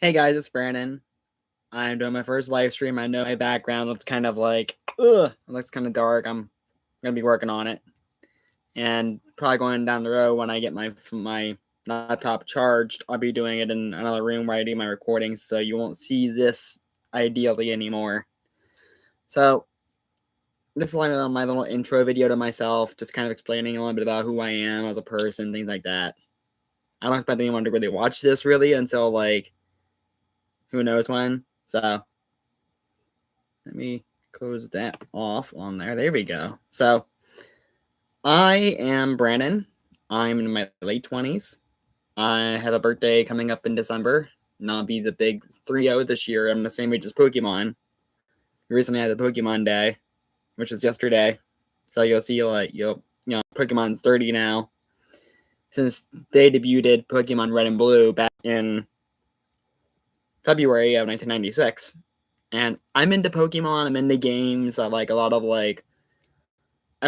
Hey guys, it's Brandon. I'm doing my first live stream. I know my background looks kind of like, it looks kind of dark. I'm gonna be working on it, and probably going down the road when I get my laptop charged, I'll be doing it in another room where I do my recordings, so you won't see this ideally anymore. So this is like my little intro video to myself, just kind of explaining a little bit about who I am as a person, things like that. I don't expect anyone to really watch this really until like who knows when. So let me close that off on there. There we go. So I am Brandon. I'm in my late 20s. I have a birthday coming up in December. And I'll be the big 3-0 this year. I'm the same age as Pokemon. We recently had the Pokemon Day, which was yesterday. So you'll see Pokemon's 30 now. Since they debuted Pokemon Red and Blue back in February of 1996. And I'm into Pokemon, I'm into games. I like a lot of I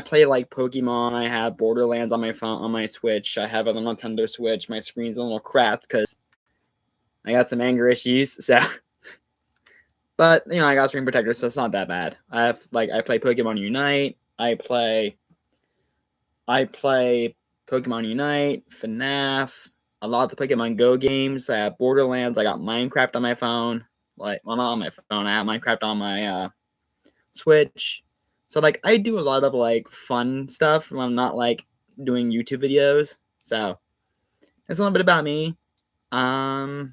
play like Pokemon. I have Borderlands on my phone, on my Switch. I have it on Nintendo Switch. My screen's a little cracked because I got some anger issues. So, but I got screen protector, so it's not that bad. I play Pokemon Unite. I play Pokemon Unite, FNAF, a lot of the Pokemon Go games. I have Borderlands. I got Minecraft on my phone. Not on my phone. I have Minecraft on my Switch. So I do a lot of fun stuff when I'm not doing YouTube videos. So that's a little bit about me. I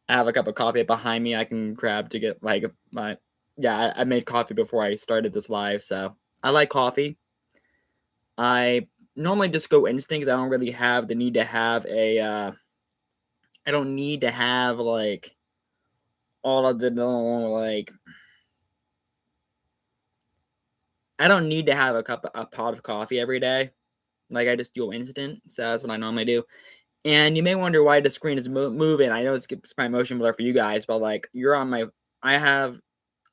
have a cup of coffee behind me I can grab to get I made coffee before I started this live, so I like coffee. I normally just go instant because I don't really have the need to have I don't need to have all of the I don't need to have a pot of coffee every day. I just do instant, so that's what I normally do. And you may wonder why the screen is moving. I know it's probably motion blur for you guys, but I have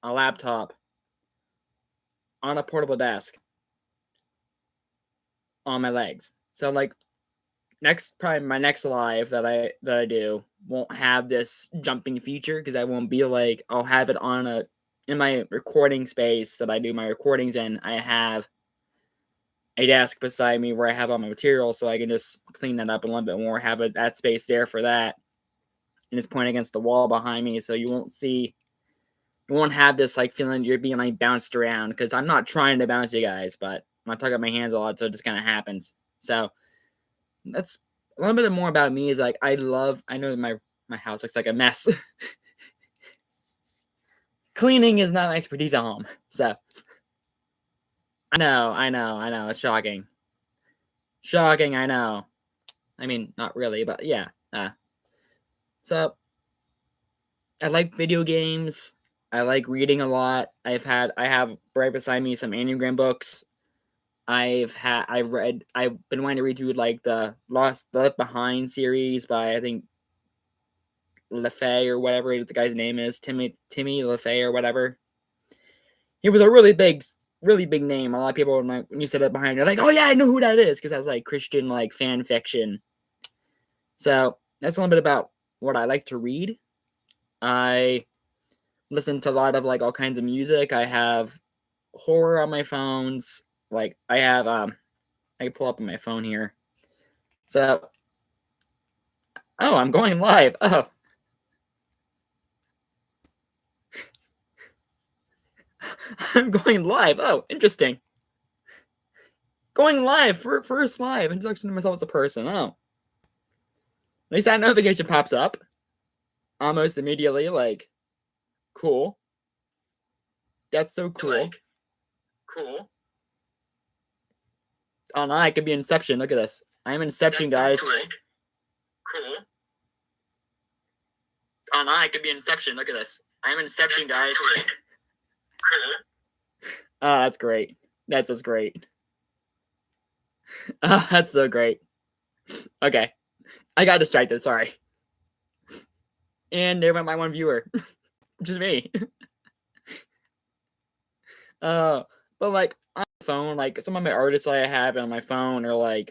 a laptop on a portable desk on my legs. So probably my next live that I do won't have this jumping feature because I won't be I'll have it in my recording space that I do my recordings in. I have a desk beside me where I have all my material, so I can just clean that up a little bit more, have that space there for that, and it's pointing against the wall behind me, so you won't have this feeling you're being bounced around, because I'm not trying to bounce you guys, but I talk about my hands a lot, so it just kind of happens. So that's a little bit more about me. Is I know that my house looks like a mess. Cleaning is not my expertise at home, so I know. It's shocking. Shocking, I know. I mean, not really, but yeah. So, I like video games. I like reading a lot. I have right beside me some Enneagram books. I've been wanting to read through the Left Behind series by I think LaFay or whatever the guy's name is, Timmy LaFay or whatever. He was a really big name. A lot of people when you said it behind, you're like, oh yeah, I know who that is, because that's Christian fan fiction. So that's a little bit about what I like to read. I listen to a lot of all kinds of music. I have horror on my phones. I have I can pull up on my phone here. So I'm going live. I'm going live. Oh, interesting. Going live for first live introduction to myself as a person. Oh, at least that notification pops up almost immediately. Cool. That's so cool. Cool. Oh no, I could be Inception. Look at this. I'm Inception, guys. So cool. Oh no, I could be Inception. Look at this. I'm Inception, guys. So cool. Oh, that's great. That's just great. Oh, that's so great. Okay. I got distracted, sorry. And there went my one viewer. Which is me. But on my phone, some of my artists I have on my phone are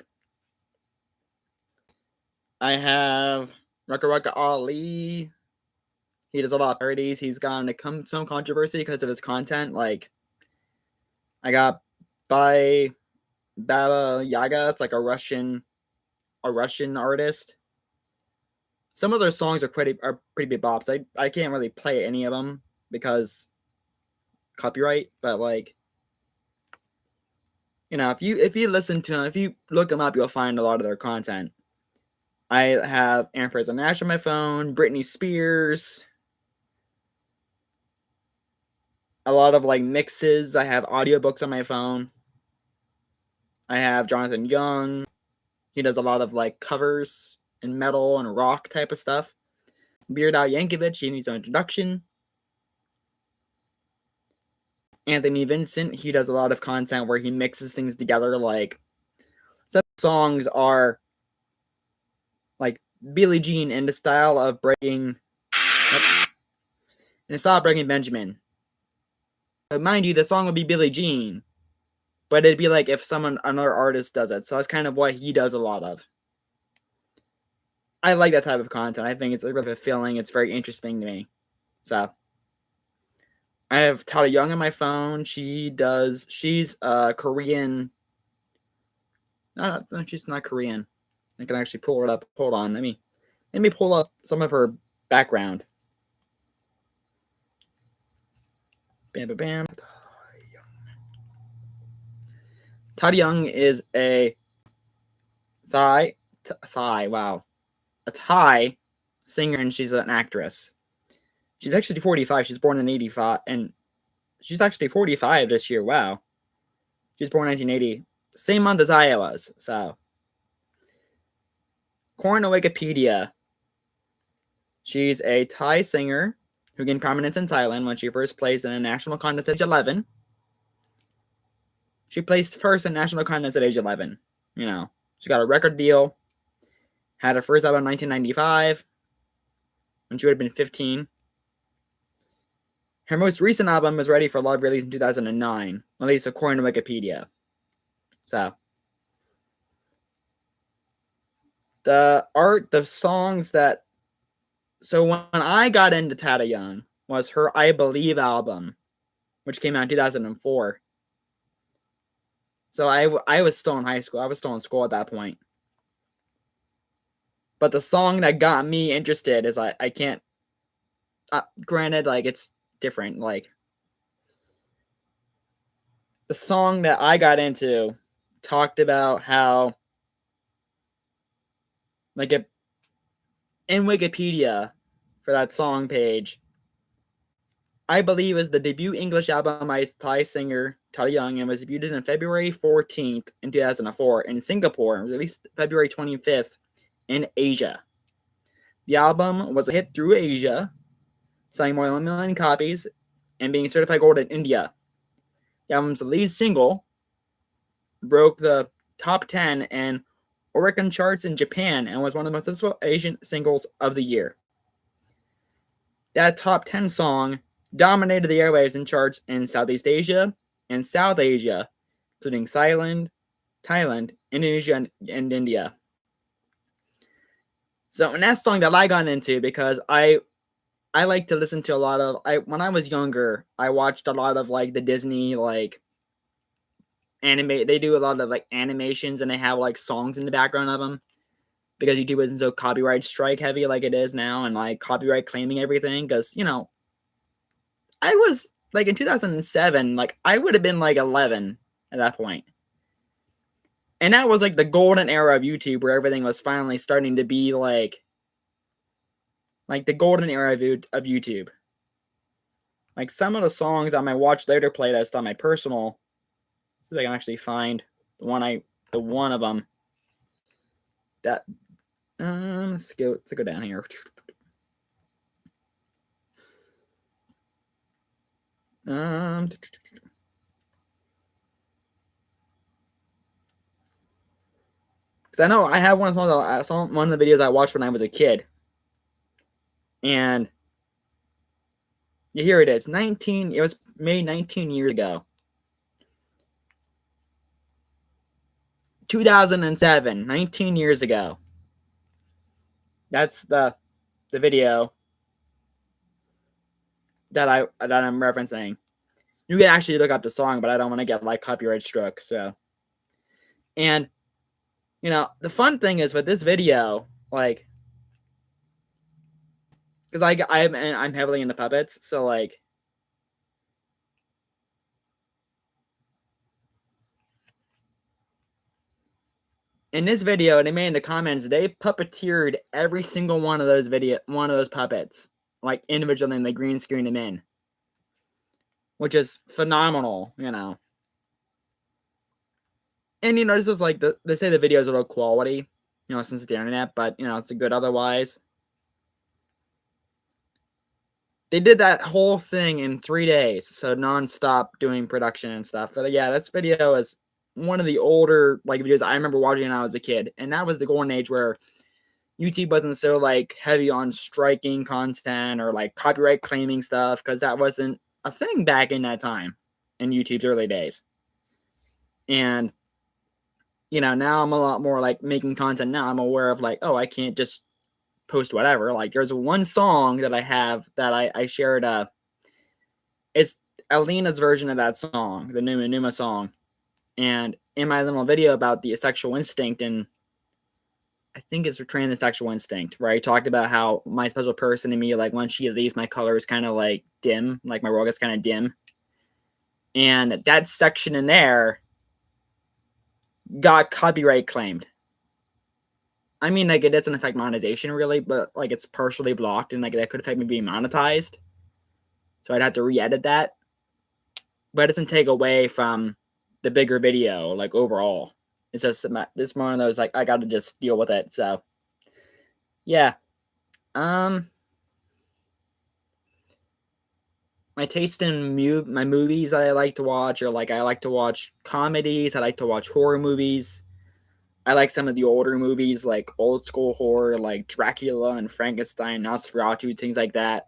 I have Rucka Ali. He does a lot of parodies. He's gotten into some controversy because of his content. Like, I got by Baba Yaga. It's like a Russian artist. Some of their songs are pretty big bops. I can't really play any of them because copyright. But like, you know, if you listen to them, if you look them up, you'll find a lot of their content. I have Empress and Ash on my phone, Britney Spears, a lot of like mixes. I have audiobooks on my phone. I have Jonathan Young. He does a lot of like covers and metal and rock type of stuff. Beard Al Yankovic, he needs an introduction. Anthony Vincent, he does a lot of content where he mixes things together. Like, some songs are like Billie Jean in the style of Breaking Benjamin. But mind you, the song would be Billie Jean, but it'd be like if another artist does it. So that's kind of what he does a lot of. I like that type of content. I think it's a bit of a feeling. It's very interesting to me. So I have Tata Young on my phone. She's Korean. No, she's not Korean. I can actually pull it up. Hold on. Let me pull up some of her background. Bam, bam, bam. Tata Young is a Thai singer, and she's an actress. She's actually 45. She's born in 85, and she's actually 45 this year. Wow. She's born in 1980. Same month as I was. So, according to Wikipedia, she's a Thai singer who gained prominence in Thailand when she first placed in a national contest at age 11. She placed first in national contest at age 11. You know, she got a record deal. Had her first album in 1995 when she would have been 15. Her most recent album was Ready for Love, released in 2009, at least according to Wikipedia. So, the songs that... So when I got into Tata Young was her I Believe album, which came out in 2004. So I was still in high school. I was still in school at that point. But the song that got me interested is I can't... granted, like, it's different. Like, the song that I got into talked about how, like, in Wikipedia for that song page, I Believe is the debut English album by Thai singer Tata Young and was debuted on February 14th in 2004 in Singapore and released February 25th in Asia. The album was a hit through Asia, selling more than 1 million copies and being certified gold in India. The album's lead single broke the top 10 and Oricon charts in Japan and was one of the most successful Asian singles of the year. That top 10 song dominated the airwaves and charts in Southeast Asia and South Asia, including Thailand, Indonesia, and India. So, and that's the song that I got into because I like to listen to a lot of... when I was younger, I watched a lot of like the Disney like anime. They do a lot of like animations and they have like songs in the background of them because YouTube isn't so copyright strike heavy like it is now and like copyright claiming everything. Because, you know, I was like in 2007, like I would have been like 11 at that point. And that was like the golden era of YouTube where everything was finally starting to be like the golden era of YouTube. Like some of the songs on my watch later playlist on my personal... see if I can actually find the one of them. That let's go down here. Because I know I have one of the videos I watched when I was a kid, and here it is. It was made 19 years ago. 2007, 19 years ago. That's the video that I'm referencing. You can actually look up the song, but I don't want to get like copyright struck. So, and the fun thing is with this video, like, because I'm heavily into puppets, so like, in this video, they made in the comments, they puppeteered every single one of those puppets, like individually, and they green screen them in, which is phenomenal, And this is like they say the videos are low quality, since it's the internet, but it's good otherwise. They did that whole thing in 3 days, so nonstop doing production and stuff. But yeah, this video is one of the older like videos I remember watching when I was a kid, and that was the golden age where YouTube wasn't so like heavy on striking content or like copyright claiming stuff, because that wasn't a thing back in that time in YouTube's early days. And now I'm a lot more like making content now. I'm aware of like, oh, I can't just post whatever. Like there's one song that I have that I shared. It's Alina's version of that song, the Numa song. And in my little video about the sexual instinct, and I think it's Retraining the Sexual Instinct, where I talked about how my special person in me, like when she leaves, my color is kind of like dim, like my world gets kind of dim. And that section in there got copyright claimed. I mean, like, it doesn't affect monetization really, but like it's partially blocked, and like that could affect me being monetized. So I'd have to re-edit that. But it doesn't take away from the bigger video, like overall. It's just it's one of those like I got to just deal with it. So yeah, my taste in my movies that I like to watch are like I like to watch comedies. I like to watch horror movies. I like some of the older movies, like old school horror, like Dracula and Frankenstein, Nosferatu, things like that.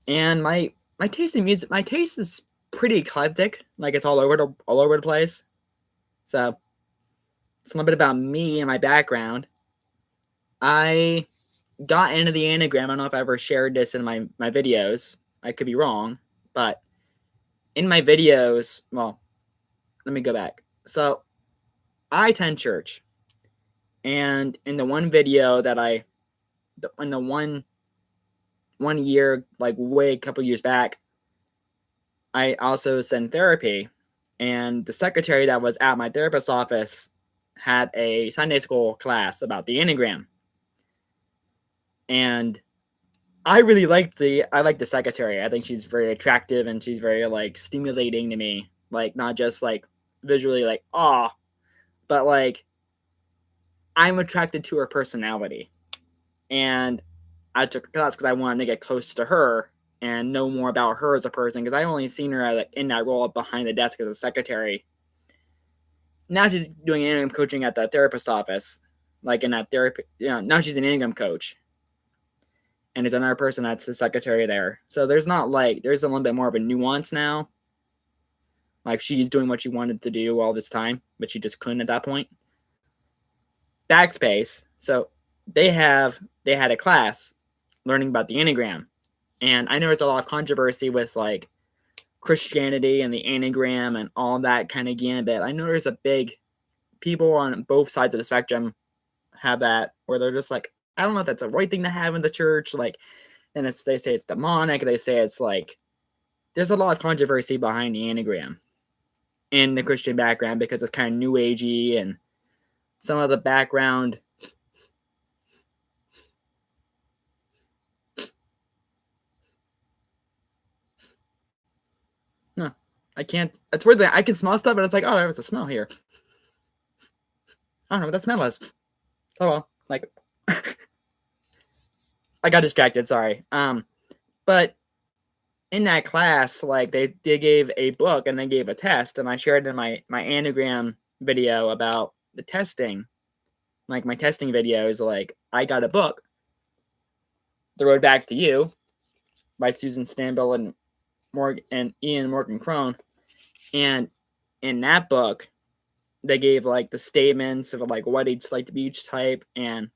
And my taste in music, my taste is pretty eclectic. Like it's all over the place. So it's a little bit about me and my background. I got into the Enneagram. I don't know if I ever shared this in my videos. I could be wrong, but in my videos, well, let me go back. So I attend church, and in the one video that in the one year, like way a couple years back, I also sent therapy, and the secretary that was at my therapist's office had a Sunday school class about the Enneagram. And I really like the secretary. I think she's very attractive, and she's very like stimulating to me. Like not just like visually like but like I'm attracted to her personality. And I took her class because I wanted to get close to her and know more about her as a person, because I only seen her like in that role behind the desk as a secretary. Now she's doing Enneagram coaching at the therapist office, like in that therapy. Now she's an Enneagram coach, and there's another person that's the secretary there. So there's a little bit more of a nuance now. Like she's doing what she wanted to do all this time, but she just couldn't at that point. Backspace. So they had a class learning about the Enneagram, and I know there's a lot of controversy with like Christianity and the Enneagram and all that kind of gambit. I know there's a big people on both sides of the spectrum have that, where they're just like, I don't know if that's a right thing to have in the church. Like, and they say it's demonic. They say it's like, there's a lot of controversy behind the Enneagram in the Christian background, because it's kind of new agey, and some of the background. No, I can't. It's weird that I can smell stuff, but it's like, oh, there was a smell here. I don't know what that smell is. Oh well, like I got distracted. Sorry. But in that class, like they gave a book and they gave a test, and I shared in my Enneagram video about the testing, like my testing videos. Like I got a book, The Road Back to You, by Susan Stanbill and Ian Morgan Crone, and in that book, they gave like the statements of like what each like to be each type, and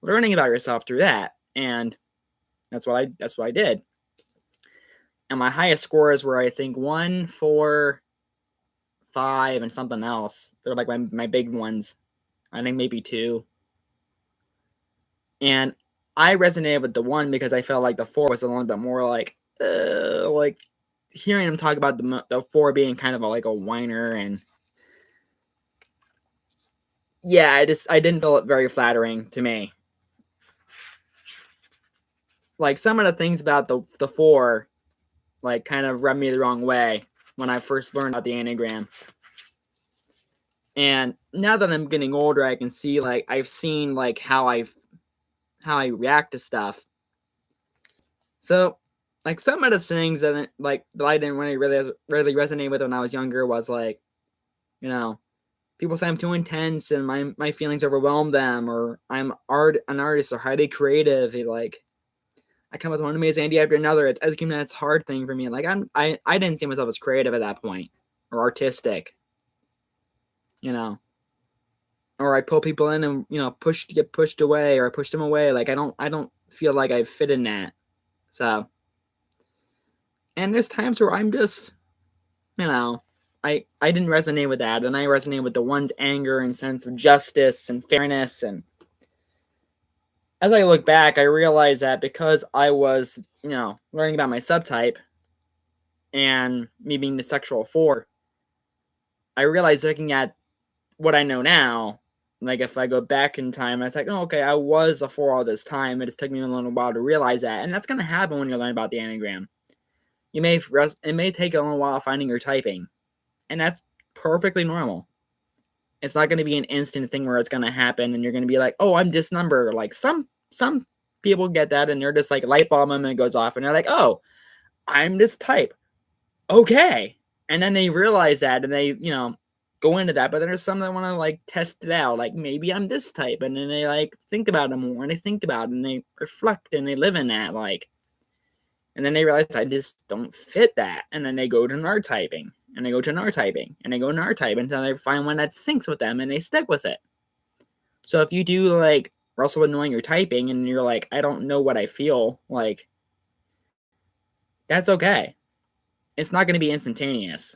learning about yourself through that. And that's what I did. And my highest scores were, I think, 1, 4, 5, and something else. They're like my big ones. I think maybe 2. And I resonated with the 1 because I felt like the 4 was a little bit more like hearing him talk about the 4 being kind of like a whiner, and yeah, I didn't feel it very flattering to me. Like some of the things about the 4 like kind of rubbed me the wrong way when I first learned about the Enneagram. And now that I'm getting older, I can see like I've seen like how I react to stuff. So like some of the things that I didn't really resonate with when I was younger was like, you know, people say I'm too intense and my feelings overwhelm them, or I'm an artist or highly creative. Like I come with one amazing idea after another. It's a hard thing for me. Like I didn't see myself as creative at that point or artistic, you know. Or I pull people in and, you know, get pushed away, or I push them away. Like I don't feel like I fit in that. So, and there's times where I'm just, you know, I didn't resonate with that, and I resonate with the 1's anger and sense of justice and fairness. And as I look back, I realize that because I was, you know, learning about my subtype and me being the sexual 4, I realized looking at what I know now, like if I go back in time, it's like, oh, okay, I was a 4 all this time. It just took me a little while to realize that, and that's gonna happen when you learn about the Enneagram. It may take a little while finding your typing, and that's perfectly normal. It's not gonna be an instant thing where it's gonna happen, and you're gonna be like, oh, I'm this number. Like some people get that, and they're just like light bulb moment goes off, and they're like, oh, I'm this type. Okay, and then they realize that, and they, you know, go into that. But then there's some that want to like test it out, like maybe I'm this type, and then they like think about it more, and they think about it, and they reflect, and they live in that, like, and then they realize I just don't fit that, and then they go to another typing, and they go to another typing, and they go to another typing until they find one that syncs with them, and they stick with it. So if you do like wrestle with knowing your typing, and you're like, I don't know what I feel, like, that's okay. It's not going to be instantaneous.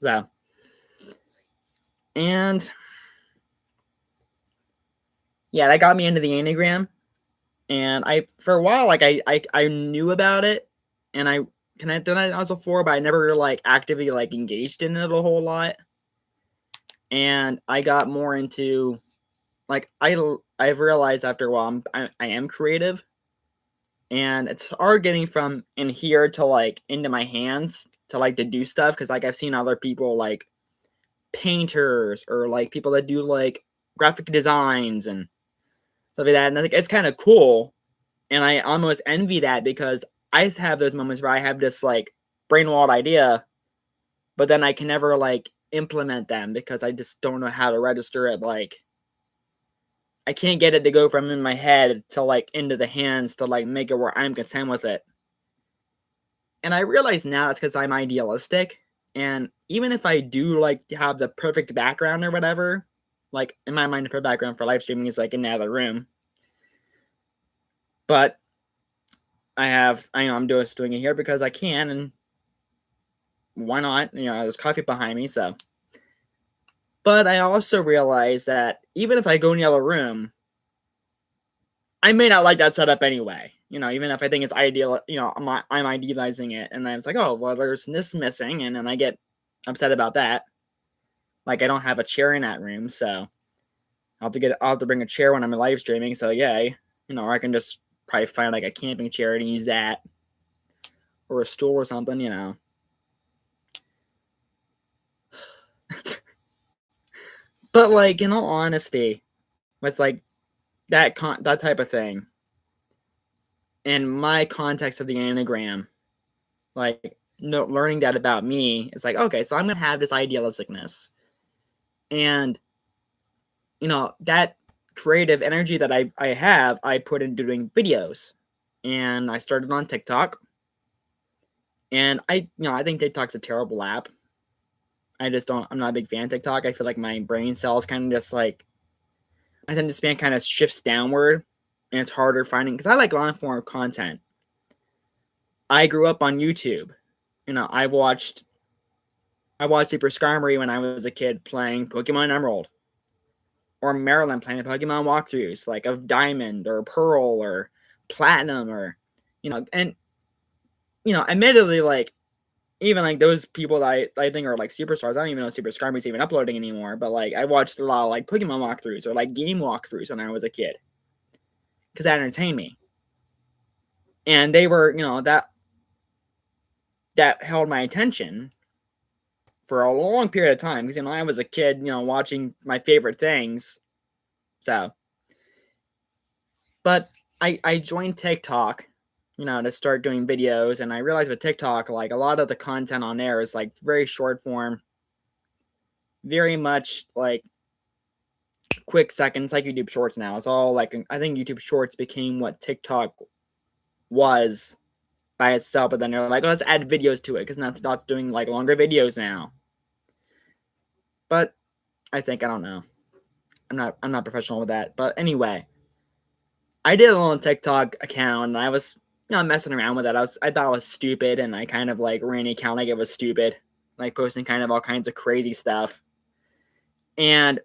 So, and yeah, that got me into the Enneagram. And for a while, like I knew about it, and I was a 4, but I never like actively like engaged in it a whole lot. And I got more into like I've realized after a while I am creative, and it's hard getting from in here to like into my hands to like to do stuff, because like I've seen other people like painters or like people that do like graphic designs and stuff like that, and I think it's kind of cool, and I almost envy that, because I have those moments where I have this like brainwalled idea, but then I can never like implement them because I just don't know how to register it. Like I can't get it to go from in my head to like into the hands to like make it where I'm content with it. And I realize now it's because I'm idealistic. And even if I do like have the perfect background or whatever, like in my mind, the perfect background for live streaming is like in the other room. But I know I'm just doing it here because I can, and why not? You know, there's coffee behind me, so. But I also realize that even if I go in the other room, I may not like that setup anyway. You know, even if I think it's ideal, you know, I'm idealizing it, and then it's like, oh, well, there's this missing, and then I get upset about that. Like I don't have a chair in that room, so I'll have to bring a chair when I'm live streaming. So yay, you know, or I can just probably find like a camping chair and use that, or a stool or something, you know. But like in all honesty, with like that type of thing, in my context of the Enneagram, like learning that about me, it's like, okay, so I'm gonna have this idealisticness, and you know that creative energy that I have, I put into doing videos, and I started on TikTok, and I think TikTok's a terrible app. I'm not a big fan of TikTok. I feel like my brain cells kind of just like attention span kind of shifts downward, and it's harder finding, because I like long form content. I grew up on YouTube. I watched SuperSkarmory when I was a kid playing Pokemon Emerald, or Marriland playing Pokemon walkthroughs like of Diamond or Pearl or Platinum, or and admittedly, like, even like those people that I think are like superstars, I don't even know if SuperSkarmory's even uploading anymore, but like I watched a lot of like Pokemon walkthroughs or like game walkthroughs when I was a kid, because that entertained me. And they were, that held my attention for a long period of time, because I was a kid, watching my favorite things. So, but I joined TikTok, to start doing videos, and I realized with TikTok, like, a lot of the content on there is like very short form, very much like quick seconds, like YouTube Shorts now. It's all like, I think YouTube Shorts became what TikTok was by itself, but then they're like, oh, let's add videos to it, because now TikTok's doing like longer videos now. But I don't know. I'm not professional with that. But anyway, I did a little TikTok account, and I was, messing around with it. I thought it was stupid, and I kind of like ran the account like it was stupid, like posting kind of all kinds of crazy stuff. And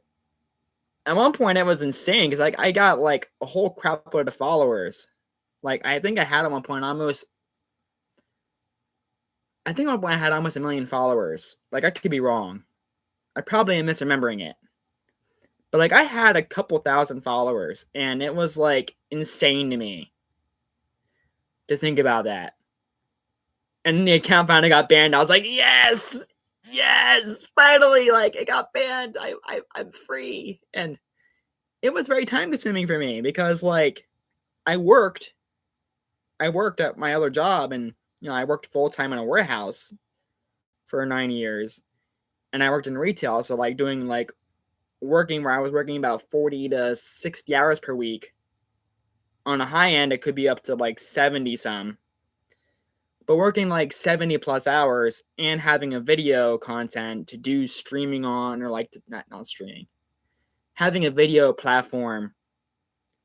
at one point it was insane, because like I got like a whole crap load of followers. Like I think I had at one point almost I had almost 1 million followers. Like, I could be wrong. I probably am misremembering it. But like I had a couple thousand followers, and it was like insane to me to think about that. And the account finally got banned. I was like, yes, finally, like, it got banned. I'm free. And it was very time consuming for me, because like I worked at my other job, and I worked full time in a warehouse for 9 years, and I worked in retail. So like doing like working where I was working about 40 to 60 hours per week. On a high end, it could be up to like 70 some. But working like 70 plus hours and having a video content to do streaming on, or like not streaming, having a video platform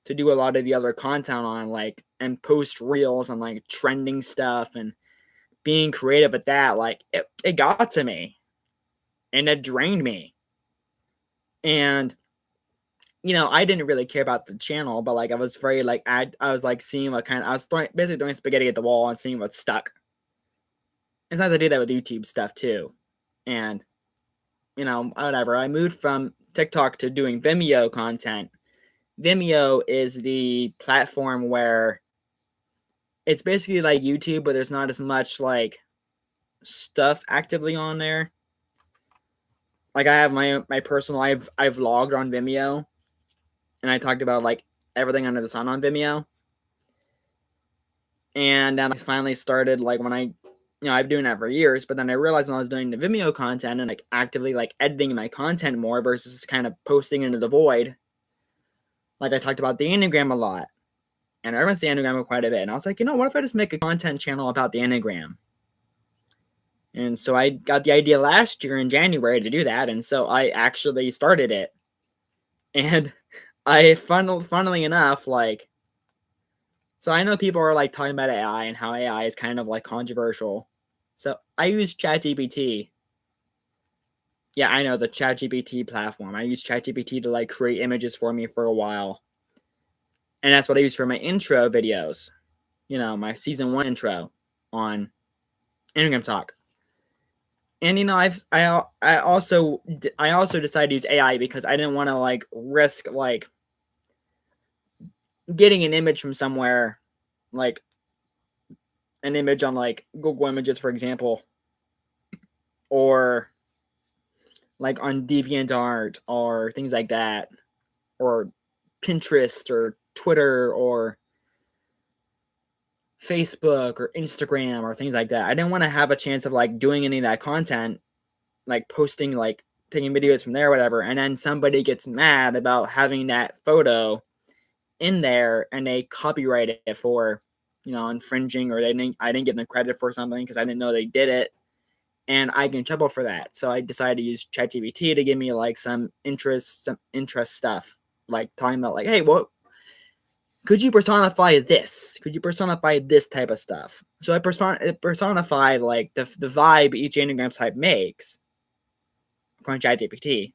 to do a lot of the other content on, like, and post reels and like trending stuff, and being creative at that, like it got to me, and it drained me. And I didn't really care about the channel, but like I was very like I was like seeing what kind of, I was basically throwing spaghetti at the wall and seeing what stuck. And sometimes I do that with YouTube stuff too. And whatever. I moved from TikTok to doing Vimeo content. Vimeo is the platform where it's basically like YouTube, but there's not as much like stuff actively on there. Like I have my personal, I've vlogged on Vimeo, and I talked about like everything under the sun on Vimeo. And then I finally started, like, when I've been doing that for years, but then I realized when I was doing the Vimeo content and like actively like editing my content more versus kind of posting into the void, like I talked about the Enneagram a lot, and I referenced the Enneagram quite a bit, and I was like, what if I just make a content channel about the Enneagram? And so I got the idea last year in January to do that, and so I actually started it. And funnily enough, like, so I know people are like talking about AI and how AI is kind of like controversial. So I use ChatGPT. Yeah, I know, the ChatGPT platform. I use ChatGPT to like create images for me for a while. And that's what I use for my intro videos. My season 1 intro on Enneagram Talk. And I also decided to use AI because I didn't want to like risk like getting an image from somewhere, like an image on like Google Images, for example, or like on DeviantArt or things like that, or Pinterest or Twitter or Facebook or Instagram or things like that. I didn't want to have a chance of like doing any of that content, like posting, like taking videos from there or whatever, and then somebody gets mad about having that photo in there and they copyright it for, infringing, or I didn't give them credit for something because I didn't know they did it, and I get in trouble for that. So I decided to use ChatGPT to give me like some interest stuff. like talking about like, hey, what could you personify this? Could you personify this type of stuff? So it personified like the vibe each Enneagram type makes, according to ChatGPT,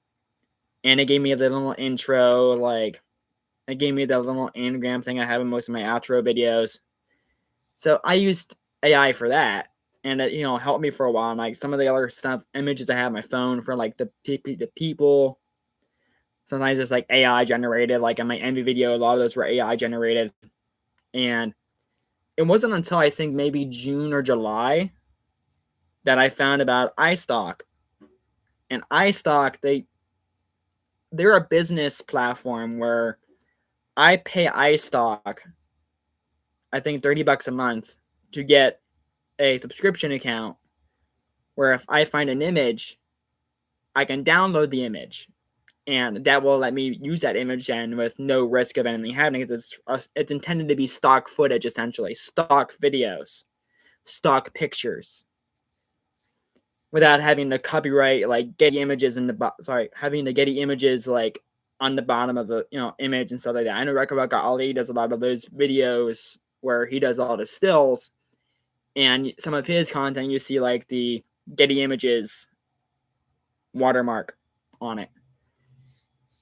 and it gave me the little intro, like it gave me the little Enneagram thing I have in most of my outro videos. So I used AI for that, and it helped me for a while. And like some of the other stuff, images I have on my phone for like the people. Sometimes it's like AI generated. Like in my envy video, a lot of those were AI generated. And it wasn't until I think maybe June or July that I found about iStock. And iStock, they're a business platform where I pay iStock, I think $30 a month to get a subscription account where if I find an image, I can download the image, and that will let me use that image then with no risk of anything happening. It's intended to be stock footage, essentially, stock videos, stock pictures, without having to copyright like Getty images having the Getty images like on the bottom of the image and stuff like that. I know Rekawaka Ali does a lot of those videos where he does all the stills, and some of his content you see like the Getty images watermark on it,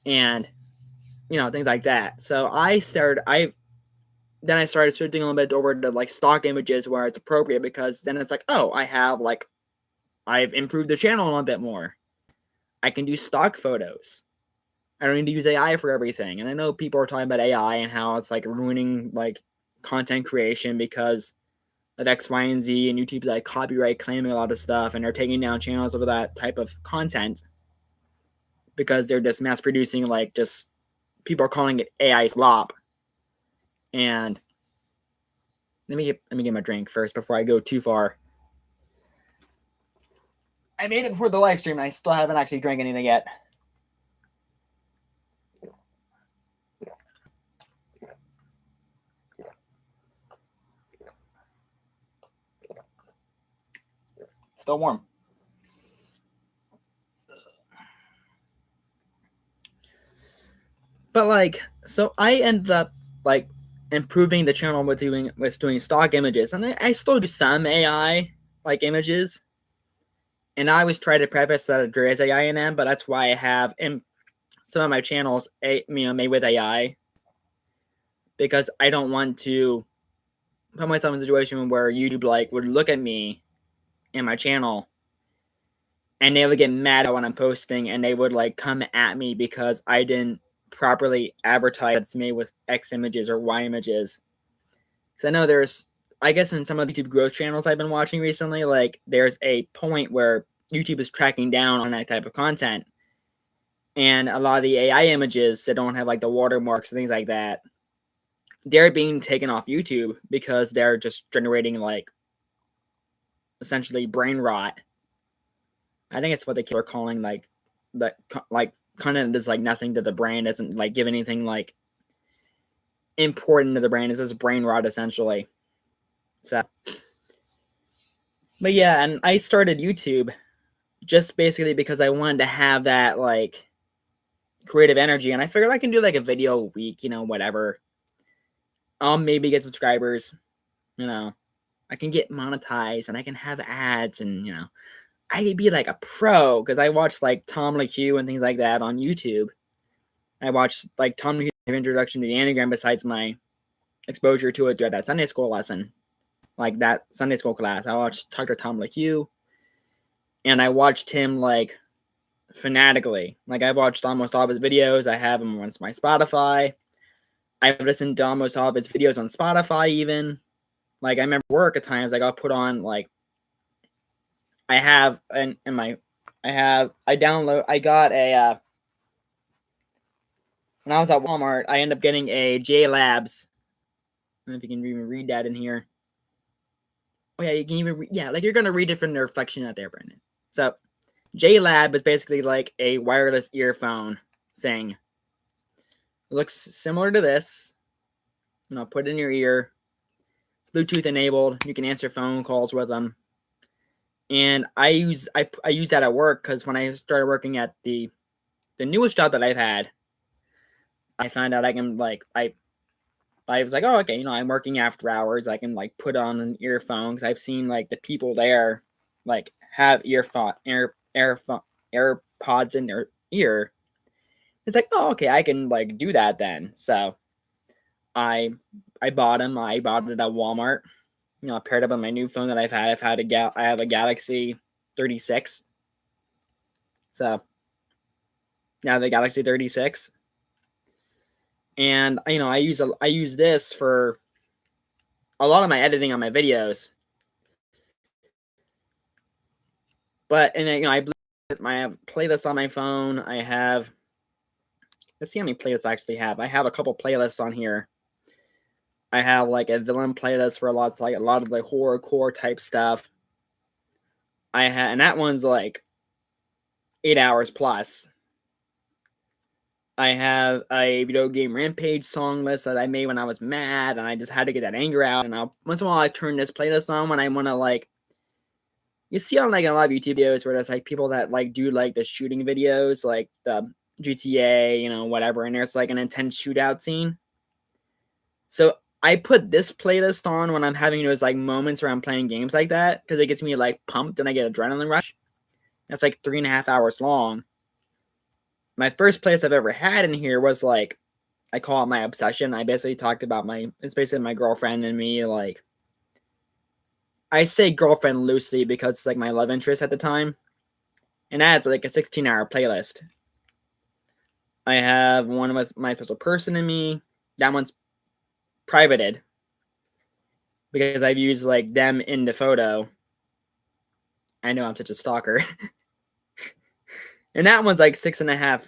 and things like that. So I started switching a little bit over to like stock images where it's appropriate, because then it's like, oh, I've improved the channel a little bit more. I can do stock photos. I don't need to use AI for everything. And I know people are talking about AI and how it's like ruining like content creation because of X, Y, and Z, and YouTube's like copyright claiming a lot of stuff, and they're taking down channels over that type of content because they're just mass producing, like, just people are calling it AI slop. And let me get my drink first before I go too far. I made it before the live stream and I still haven't actually drank anything yet. Still warm. But like, so I ended up like improving the channel with doing stock images, and I still do some AI like images. And I always try to preface that there is AI in them, but that's why I have in some of my channels made with AI, because I don't want to put myself in a situation where YouTube like would look at me in my channel and they would get mad when I'm posting, and they would like come at me because I didn't properly advertise me with X images or Y images. Because I know I guess in some of the YouTube growth channels I've been watching recently, like there's a point where YouTube is tracking down on that type of content. And a lot of the AI images that don't have like the watermarks and things like that, they're being taken off YouTube because they're just generating like essentially brain rot. I think it's what they are calling like that, like content is like nothing to the brain, doesn't like give anything like important to the brain. It's just brain rot essentially. So, but yeah, and I started YouTube just basically because I wanted to have that like creative energy, and I figured I can do like a video a week, whatever. I'll maybe get subscribers, I can get monetized and I can have ads, and I could be like a pro because I watched like Tom LaHue and things like that on YouTube. I watched like Tom LaHue's introduction to the Enneagram besides my exposure to it throughout that Sunday school lesson, like that Sunday school class. I watched Dr. Tom LaHue, and I watched him like fanatically. Like I've watched almost all of his videos. I have him on my Spotify. I've listened to almost all of his videos on Spotify even. Like I remember work at times I got put on like I got a when I was at Walmart, I ended up getting a J Labs. I don't know if you can even read that in here. Oh yeah, you can even like you're gonna read it from the reflection out there, Brandon. So J Lab is basically like a wireless earphone thing. It looks similar to this. Put it in your ear. Bluetooth enabled. You can answer phone calls with them. And I use that at work because when I started working at the newest job that I've had, I found out I can like I was like, oh, okay, I'm working after hours. I can like put on an earphone because I've seen like the people there like have AirPods in their ear. It's like, oh, okay, I can like do that then. So I bought them. I bought it at Walmart. I paired up with my new phone that I've had. I have a Galaxy 36. So yeah, the Galaxy 36. And I use this for a lot of my editing on my videos. But and I have playlists on my phone. Let's see how many playlists I actually have. I have a couple playlists on here. I have like a villain playlist for a lot of the horrorcore type stuff. And that one's like 8 hours plus. I have a video game Rampage song list that I made when I was mad, and I just had to get that anger out. And once in a while I turn this playlist on when I want to like. You see on like a lot of YouTube videos where there's like people that like do like the shooting videos, like the GTA, whatever, and there's like an intense shootout scene. So I put this playlist on when I'm having those like moments where I'm playing games like that because it gets me like pumped and I get adrenaline rush. That's like 3.5 hours long. My first playlist I've ever had in here was like, I call it my obsession. I basically talked about it's basically my girlfriend and me. Like, I say girlfriend loosely because it's like my love interest at the time. And that's like a 16-hour playlist. I have one with my special person and me. That one's privated because I've used like them in the photo. I know I'm such a stalker. And that one's like 16 and a half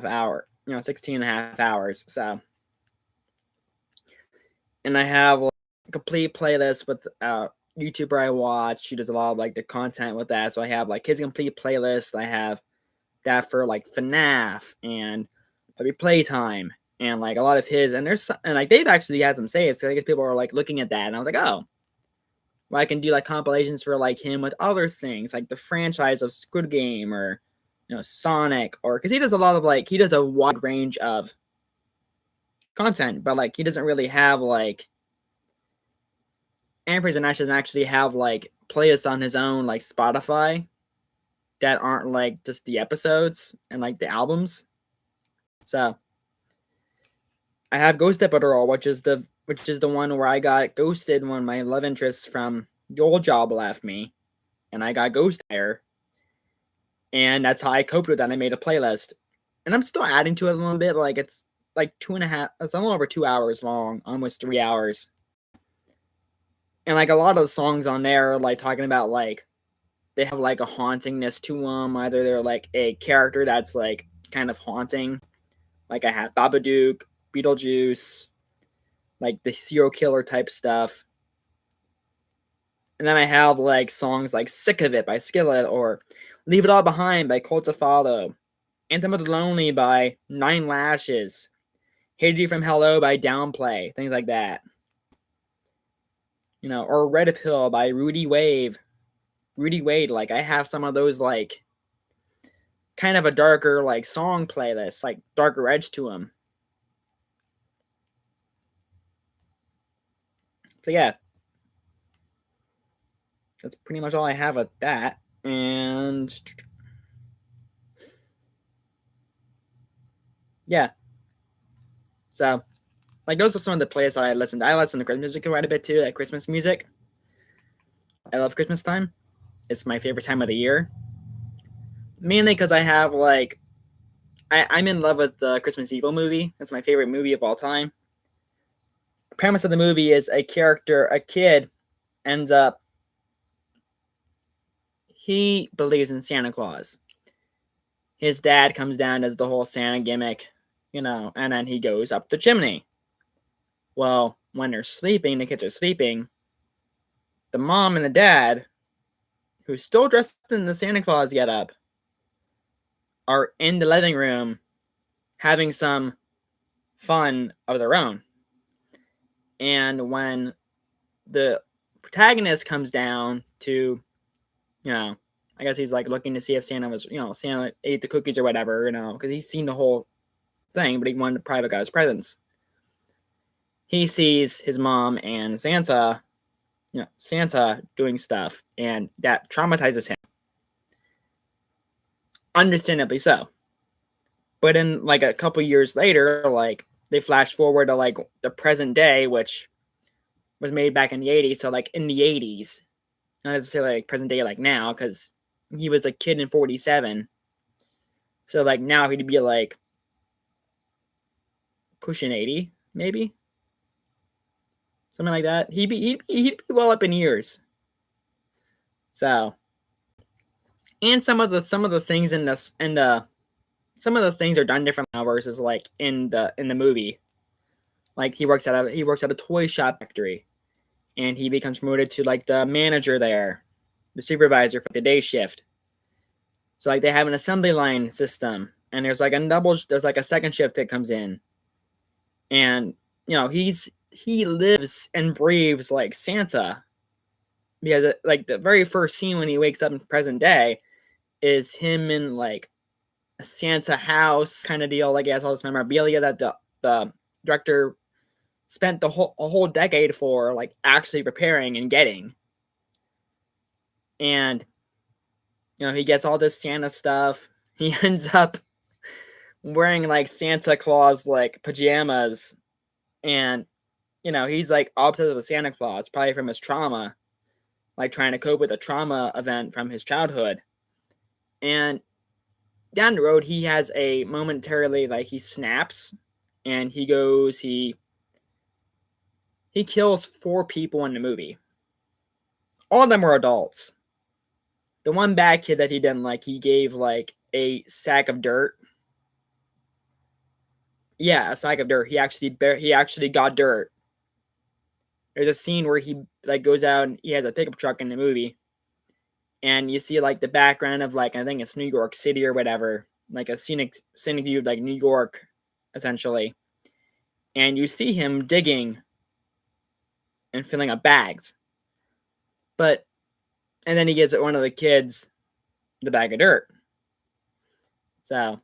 hour, 16 and a half hours. So, and I have like a complete playlist with YouTuber I watch. She does a lot of like the content with that. So I have like his complete playlist. I have that for like FNAF and Puppy Playtime and like a lot of his. And like they've actually had some saves. So I guess people are like looking at that. And I was like, oh, well, I can do like compilations for like him with other things like the franchise of Squid Game or Sonic, or because he does a lot of like he does a wide range of content, but like he doesn't really have like Ampersand and Ash doesn't actually have like playlists on his own like Spotify that aren't like just the episodes and like the albums. So I have Ghost Epidural, which is the one where I got ghosted when my love interest from the old job left me, and I got ghost there. And that's how I coped with that. I made a playlist. And I'm still adding to it a little bit. Like it's like 2.5, it's a little over 2 hours long, almost 3 hours. And like a lot of the songs on there are like talking about like they have like a hauntingness to them. Either they're like a character that's like kind of haunting. Like I have Babadook, Beetlejuice, like the serial killer type stuff. And then I have like songs like Sick of It by Skillet or Leave It All Behind by Cultifado, Anthem of the Lonely by Nine Lashes, Hated You From Hello by Downplay, things like that. Or Red Pill by Rudy Wade, like I have some of those like kind of a darker like song playlist, like darker edge to them. So yeah. That's pretty much all I have with that. And yeah. So, like, those are some of the playlists that I listen to. I listen to Christmas music quite a bit too, like Christmas music. I love Christmas time. It's my favorite time of the year. Mainly because I have, like, I'm in love with the Christmas Evil movie. It's my favorite movie of all time. The premise of the movie is a kid ends up, he believes in Santa Claus. His dad comes down, does the whole Santa gimmick, and then he goes up the chimney. Well, when they're sleeping, the kids are sleeping, the mom and the dad, who's still dressed in the Santa Claus getup, are in the living room having some fun of their own. And when the protagonist comes down to, I guess he's like looking to see if Santa was, Santa ate the cookies or whatever, because he's seen the whole thing, but he wanted to private guy's presence. He sees his mom and Santa doing stuff, and that traumatizes him. Understandably so. But in like a couple years later, like they flash forward to like the present day, which was made back in the 80s. So like in the 80s, not necessarily like present day like now, because he was a kid in 47. So like now he'd be like pushing 80, maybe. Something like that. He'd be well up in years. So, and some of the things in this some of the things are done different now versus like in the movie. Like he works at a toy shop factory, and he becomes promoted to like the manager there, the supervisor for the day shift. So like they have an assembly line system, and there's like a second shift that comes in, and he lives and breathes like Santa, because like the very first scene when he wakes up in present day is him in like a Santa house kind of deal. Like he has all this memorabilia that the director spent a whole decade for like actually preparing and getting. And he gets all this Santa stuff. He ends up wearing like Santa Claus like pajamas, and he's like obsessed with Santa Claus, probably from his trauma, like trying to cope with a trauma event from his childhood. And down the road, he has a momentarily like he snaps, and he kills 4 people in the movie. All of them were adults. The one bad kid that he didn't like, he gave like a sack of dirt. Yeah, a sack of dirt. He actually got dirt. There's a scene where he like goes out and he has a pickup truck in the movie, and you see like the background of like I think it's New York City or whatever, like a scenic view of like New York, essentially. And you see him digging and filling up bags. And then he gives one of the kids the bag of dirt. So,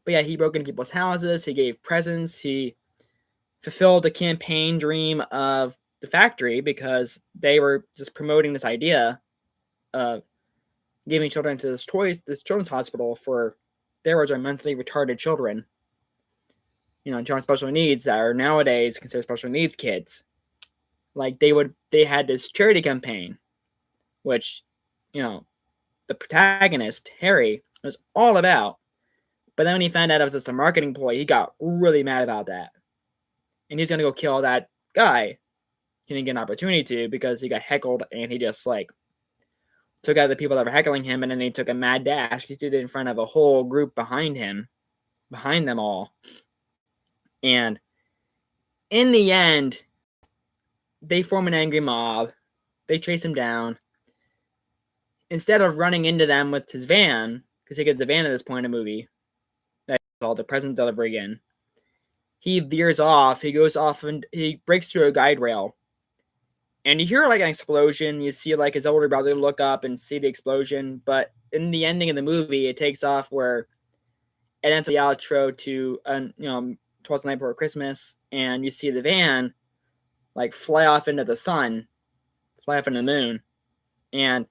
but yeah, he broke into people's houses. He gave presents. He fulfilled the campaign dream of the factory, because they were just promoting this idea of giving children to this children's hospital for their words are mentally retarded children. Children with special needs that are nowadays considered special needs kids. Like they had this charity campaign, which, the protagonist, Harry, was all about. But then when he found out it was just a marketing ploy, he got really mad about that. And he's going to go kill that guy. He didn't get an opportunity to, because he got heckled, and he just like took out the people that were heckling him, and then he took a mad dash. He did it in front of a whole group behind them all. And in the end, they form an angry mob. They chase him down. Instead of running into them with his van, because he gets the van at this point in the movie, that's called the present delivery again, he veers off. He goes off and he breaks through a guide rail. And you hear like an explosion. You see like his older brother look up and see the explosion. But in the ending of the movie, it takes off where it ends up the outro to, 'Twas the Night Before Christmas. And you see the van like fly off into the sun, fly off into the moon. And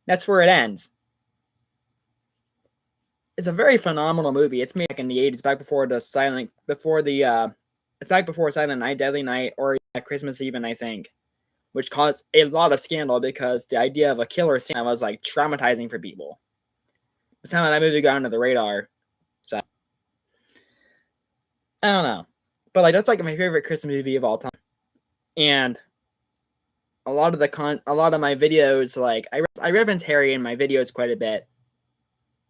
that's where it ends. It's a very phenomenal movie. It's made back in the 80s, back before it's back before Silent Night, Deadly Night, or Christmas even, I think, which caused a lot of scandal because the idea of a killer Santa was like traumatizing for people. But somehow that movie got under the radar. So I don't know, but like that's like my favorite Christmas movie of all time. And a lot of my videos, like I reference Harry in my videos quite a bit,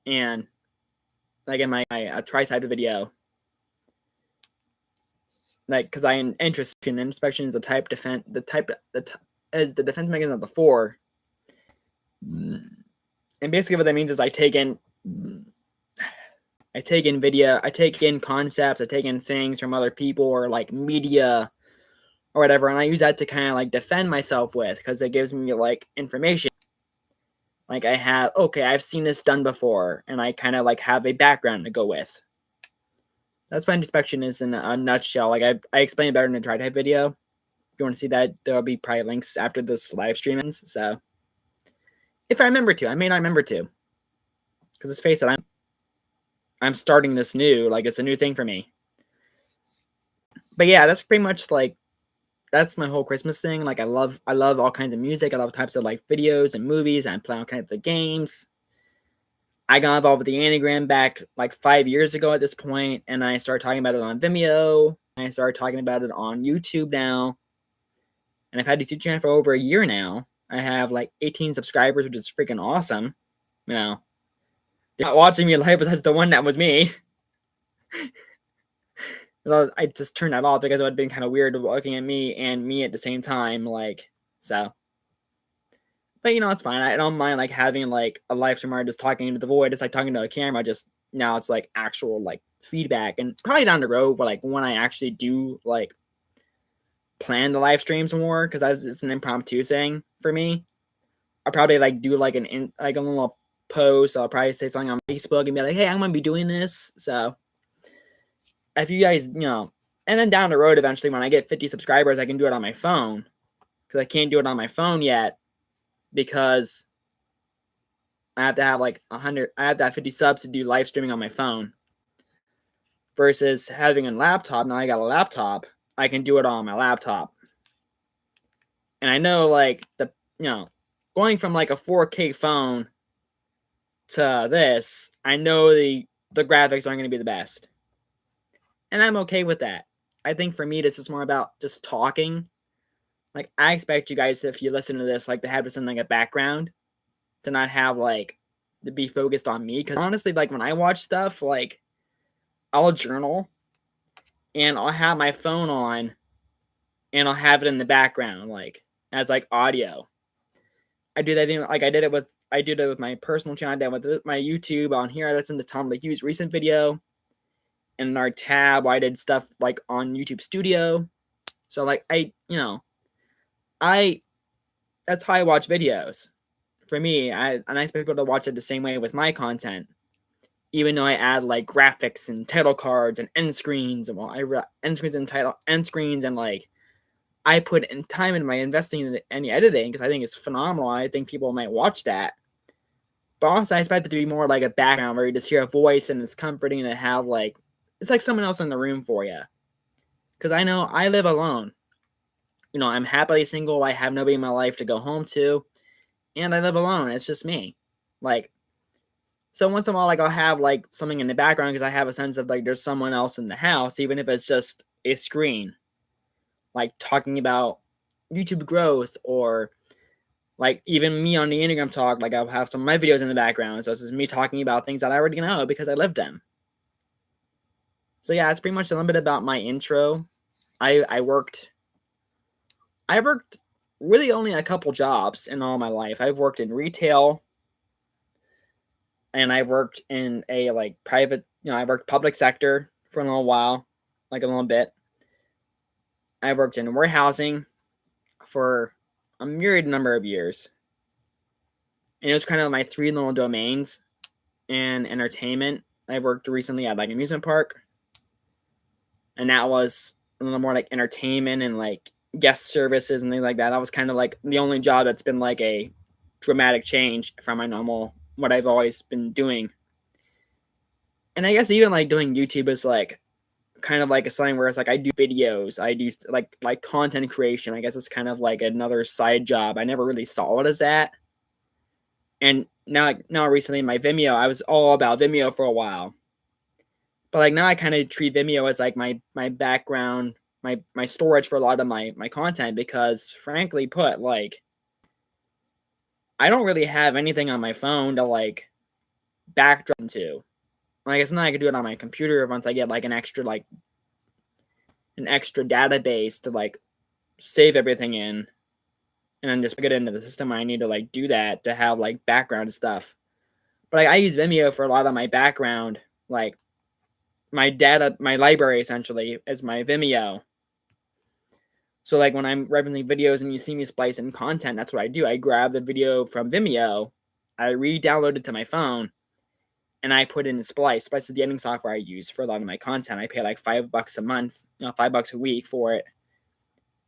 and like in my tri-type video, like because I inspection is the type defense, as the defense mechanism of the 4, and basically what that means is I take in concepts, I take in things from other people or like media or whatever, and I use that to kind of like defend myself with, because it gives me like information. Like I've seen this done before, and I kind of like have a background to go with. that's what Introspection is in a nutshell. Like I explained it better in the try type video. If you want to see that, there'll be probably links after this live stream ends. So if I remember to, I may not remember to, because let's face it, I'm starting this new. Like it's a new thing for me. But yeah, that's pretty much like that's my whole Christmas thing. Like I love all kinds of music. I love types of like videos and movies. And I play all kinds of games. I got involved with the Enneagram back like 5 years ago at this point, and I started talking about it on Vimeo. And I started talking about it on YouTube now. And I've had this YouTube channel for over a year now. I have like 18 subscribers, which is freaking awesome. You know, they're not watching me live, but that's the one that was me. I just turned that off because it would have been kind of weird looking at me and me at the same time. Like, so. But you know, it's fine. I don't mind like having like a live stream where I'm just talking into the void. It's like talking to a camera. Just now it's like actual like feedback, and probably down the road, but like when I actually do like plan the live streams more, because it's an impromptu thing for me. I'll probably like do like like a little post. I'll probably say something on Facebook and be like, "Hey, I'm gonna be doing this." So if you guys, you know, and then down the road, eventually when I get 50 subscribers, I can do it on my phone, because I can't do it on my phone yet because I have to have like 100. I have to have 50 subs to do live streaming on my phone. Versus having a laptop. Now I got a laptop. I can do it on my laptop. And I know like going from like a 4K phone to this, I know the graphics aren't going to be the best. And I'm okay with that. I think for me, this is more about just talking. Like, I expect you guys, if you listen to this, like, to have this in, like, a background. To not have, like, to be focused on me. Because, honestly, like, when I watch stuff, like, I'll journal. And I'll have my phone on. And I'll have it in the background, like, as, like, audio. I do that, like, I did it with my personal channel. I did it with my YouTube. On here, I listened to Tom LaHue's recent video. In our tab, I did stuff, like, on YouTube Studio. So, like, that's how I watch videos. For me, and I expect people to watch it the same way with my content. Even though I add like graphics and title cards and end screens, and end screens and end screens, and like I put in time in my investing in any editing because I think it's phenomenal. I think people might watch that. But also, I expect it to be more like a background where you just hear a voice and it's comforting to have like it's like someone else in the room for you. Because I know I live alone. You know, I'm happily single. I have nobody in my life to go home to. And I live alone. It's just me. Like, so once in a while, like, I'll have, like, something in the background because I have a sense of, like, there's someone else in the house, even if it's just a screen. Like, talking about YouTube growth or, like, even me on the Enneagram talk. Like, I'll have some of my videos in the background. So it's just me talking about things that I already know because I lived them. So, yeah, it's pretty much a little bit about my intro. I worked really only a couple jobs in all my life. I've worked in retail, and I've worked in a like private, I worked public sector for a little while, like a little bit. I worked in warehousing for a myriad number of years. And it was kind of my three little domains. And entertainment. I worked recently at like an amusement park. And that was a little more like entertainment and like guest services and things like that. That was kind of like the only job that's been like a dramatic change from my normal, what I've always been doing. And I guess even like doing YouTube is like kind of like a something where it's like I do videos, I do like content creation. I guess it's kind of like another side job. I never really saw it as that. And now recently my Vimeo, I was all about Vimeo for a while. But like now I kind of treat Vimeo as like my background, my storage for a lot of my content, because frankly put, like I don't really have anything on my phone to like backdrop to. Like it's not I could do it on my computer once I get like an extra database to like save everything in, and then just get it into the system. I need to like do that to have like background stuff. But like I use Vimeo for a lot of my background, like my data, my library essentially is my Vimeo. So like when I'm referencing videos and you see me splice in content, that's what I do. I grab the video from Vimeo, I re-download it to my phone, and I put in Splice. Splice is the editing software I use for a lot of my content. I pay like $5 a month, $5 a week for it.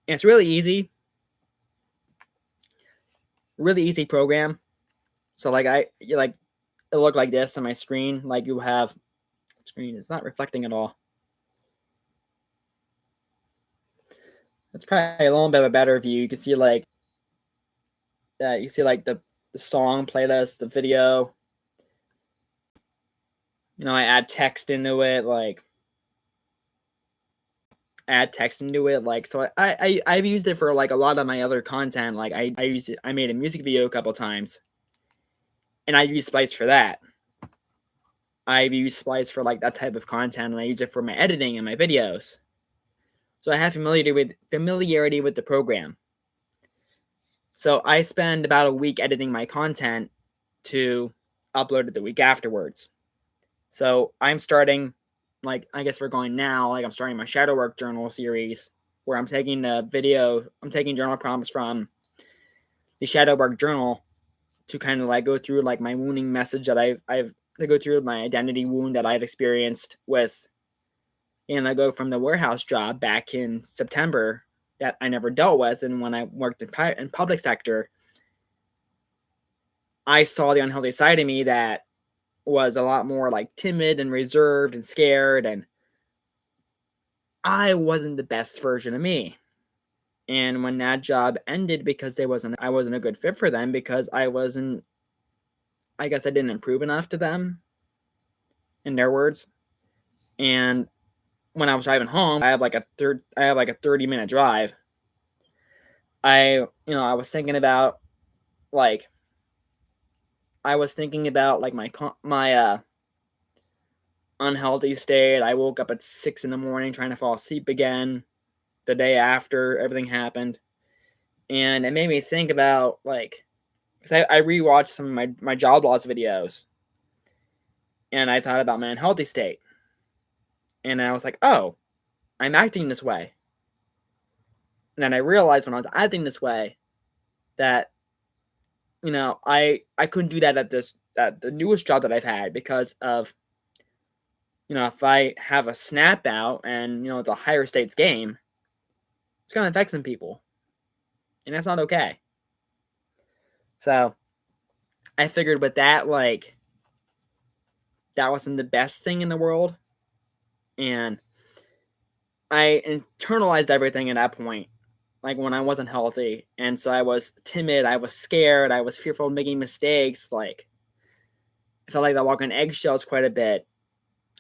And it's really easy. Really easy program. So like it look like this on my screen. Like you have screen, it's not reflecting at all. That's probably a little bit of a better view. You can see like you see like the song playlist, the video. I add text into it, like so I've used it for like a lot of my other content. Like I used it, I made a music video a couple times, and I use Splice for that. I've used Splice for like that type of content, and I use it for my editing and my videos. So I have familiarity with the program. So I spend about a week editing my content to upload it the week afterwards. So I'm starting, like, I guess we're going now, like I'm starting my shadow work journal series where I'm taking journal prompts from the shadow work journal to kind of like go through like my wounding message that I've to go through my identity wound that I've experienced with, and I go from the warehouse job back in September that I never dealt with. And when I worked in public sector, I saw the unhealthy side of me that was a lot more like timid and reserved and scared, and I wasn't the best version of me. And when that job ended because I wasn't a good fit for them, because I guess I didn't improve enough to them, in their words. And when I was driving home, I have like a 30-minute drive. I was thinking about like my unhealthy state. I woke up at 6 a.m. trying to fall asleep again the day after everything happened. And it made me think about like, because I rewatched some of my job loss videos, and I thought about my unhealthy state. And I was like, oh, I'm acting this way. And then I realized when I was acting this way that, I couldn't do that at the newest job that I've had, because of, if I have a snap out and, it's a higher stakes game, it's going to affect some people. And that's not okay. So I figured with that, like, that wasn't the best thing in the world. And I internalized everything at that point, like when I wasn't healthy. And so I was timid, I was scared, I was fearful of making mistakes. Like, I felt like I walked on eggshells quite a bit.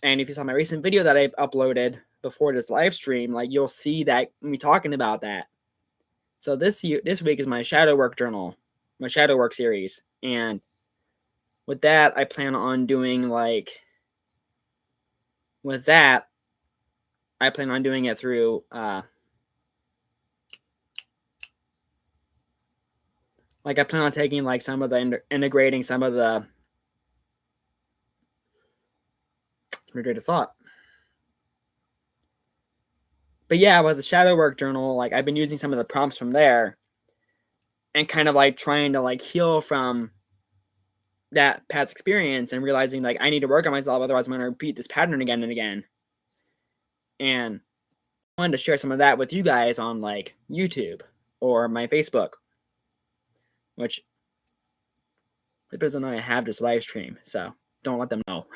And if you saw my recent video that I uploaded before this live stream, like, you'll see that me talking about that. So this week is my shadow work journal, my shadow work series. And with that, I plan on doing it through I plan on taking like some of the integrating some of the regretted thought. But yeah, with the shadow work journal, like, I've been using some of the prompts from there and kind of like trying to like heal from that past experience, and realizing like I need to work on myself, otherwise I'm going to repeat this pattern again and again. And I wanted to share some of that with you guys on like YouTube or my Facebook, which it doesn't know I have this live stream, so don't let them know.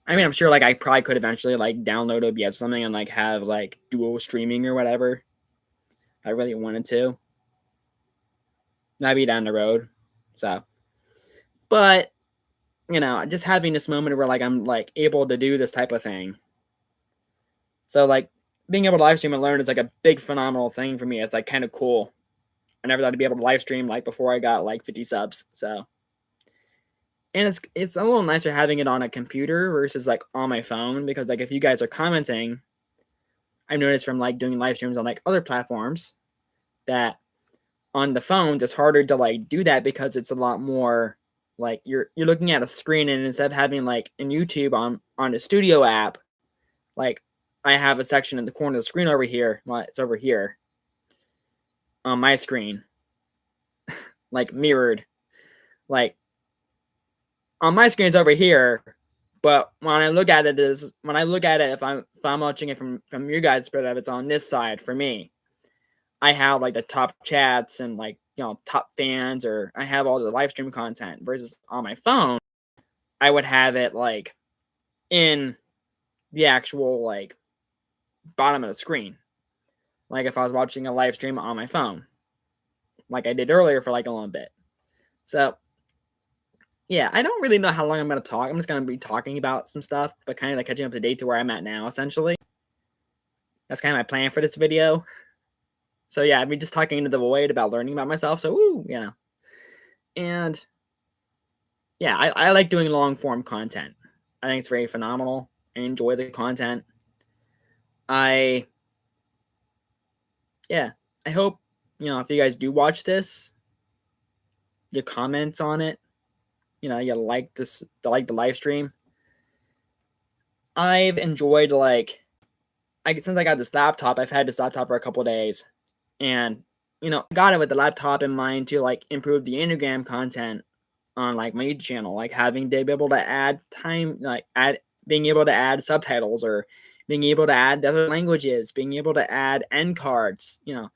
I mean, I'm sure like I probably could eventually like download OBS or something and like have like dual streaming or whatever. I really wanted to. That'd be down the road. So, but just having this moment where like I'm like able to do this type of thing. So like being able to live stream and learn is like a big phenomenal thing for me. It's like kind of cool. I never thought I'd be able to live stream like before I got like 50 subs. So, and it's a little nicer having it on a computer versus like on my phone, because like if you guys are commenting, I've noticed from like doing live streams on like other platforms that on the phones it's harder to like do that, because it's a lot more like you're looking at a screen, and instead of having like in YouTube on the studio app, like I have a section in the corner of the screen over here. Well, it's over here on my screen, like mirrored. Like on my screen it's over here, but when I look at it, if I'm watching it from your guys' perspective, it's on this side for me. I have like the top chats and like, you know, top fans, or I have all the live stream content, versus on my phone, I would have it like in the actual like bottom of the screen. Like if I was watching a live stream on my phone, like I did earlier for like a little bit. So yeah, I don't really know how long I'm going to talk. I'm just going to be talking about some stuff, but kind of like catching up to date to where I'm at now, essentially. That's kind of my plan for this video. So yeah, I've been just talking into the void about learning about myself. So woo, you know. And yeah, I like doing long form content. I think it's very phenomenal. I enjoy the content. I hope, you know, if you guys do watch this, you comment on it. You know, you like this, like the live stream. I've enjoyed since I got this laptop, I've had this laptop for a couple days, and you know, I got it with the laptop in mind to like improve the Enneagram content on like my YouTube channel, like having to be able to add being able to add subtitles, or being able to add other languages, being able to add end cards, you know,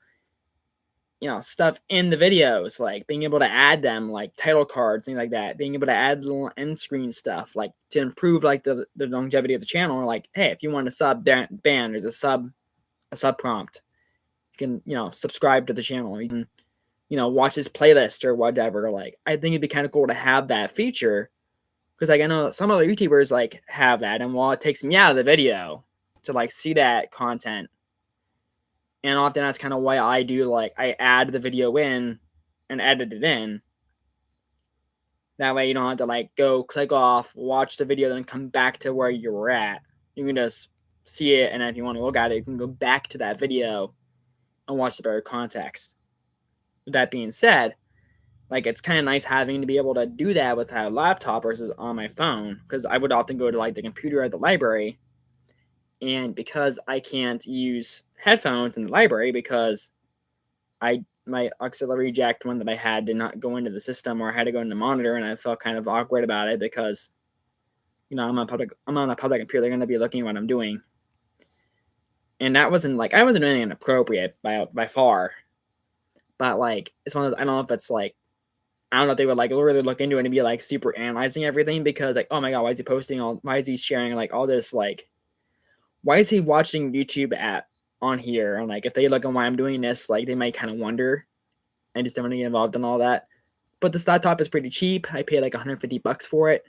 stuff in the videos, like being able to add them, like title cards, things like that, being able to add little end screen stuff, like to improve like the longevity of the channel. Like, hey, if you want a sub ban, there's a sub prompt. You can, you know, subscribe to the channel. You can, you know, watch this playlist or whatever. Like, I think it'd be kind of cool to have that feature, because like I know some other YouTubers like have that, and while it takes me out of the video to like see that content, and often that's kind of why I do, like, I add the video in and edit it in. That way you don't have to like go click off, watch the video, then come back to where you were at. You can just see it, and if you want to look at it, you can go back to that video and watch the better context. With that being said, like, it's kind of nice having to be able to do that with a laptop versus on my phone, because I would often go to like the computer at the library, and because I can't use headphones in the library because my auxiliary jack one that I had did not go into the system, or I had to go into the monitor, and I felt kind of awkward about it because, you know, I'm on a public computer. They're going to be looking at what I'm doing, and that wasn't like, I wasn't doing anything inappropriate by far, but like, it's one of those, I don't know if it's like, I don't know if they would like really look into it and be like super analyzing everything, because like, oh my god, why is he sharing like all this, like, why is he watching YouTube on here? And like, if they look at why I'm doing this, like, they might kind of wonder. I just don't want to get involved in all that. But this laptop is pretty cheap. I paid like $150 for it.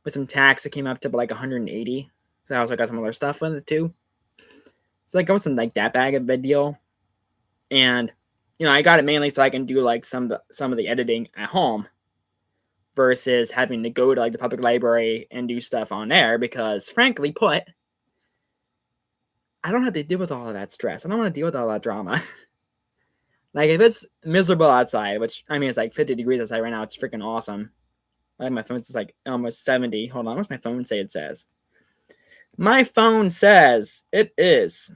With some tax, it came up to like 180. So I also got some other stuff with it too. So like, it wasn't like that bad of a deal. And you know, I got it mainly so I can do like some of the editing at home, versus having to go to like the public library and do stuff on there, because frankly put, I don't have to deal with all of that stress. I don't want to deal with all that drama. Like, if it's miserable outside, which, I mean, it's like 50 degrees outside right now, it's freaking awesome. Like, my phone's like almost 70. Hold on, what's my phone say it says? My phone says it is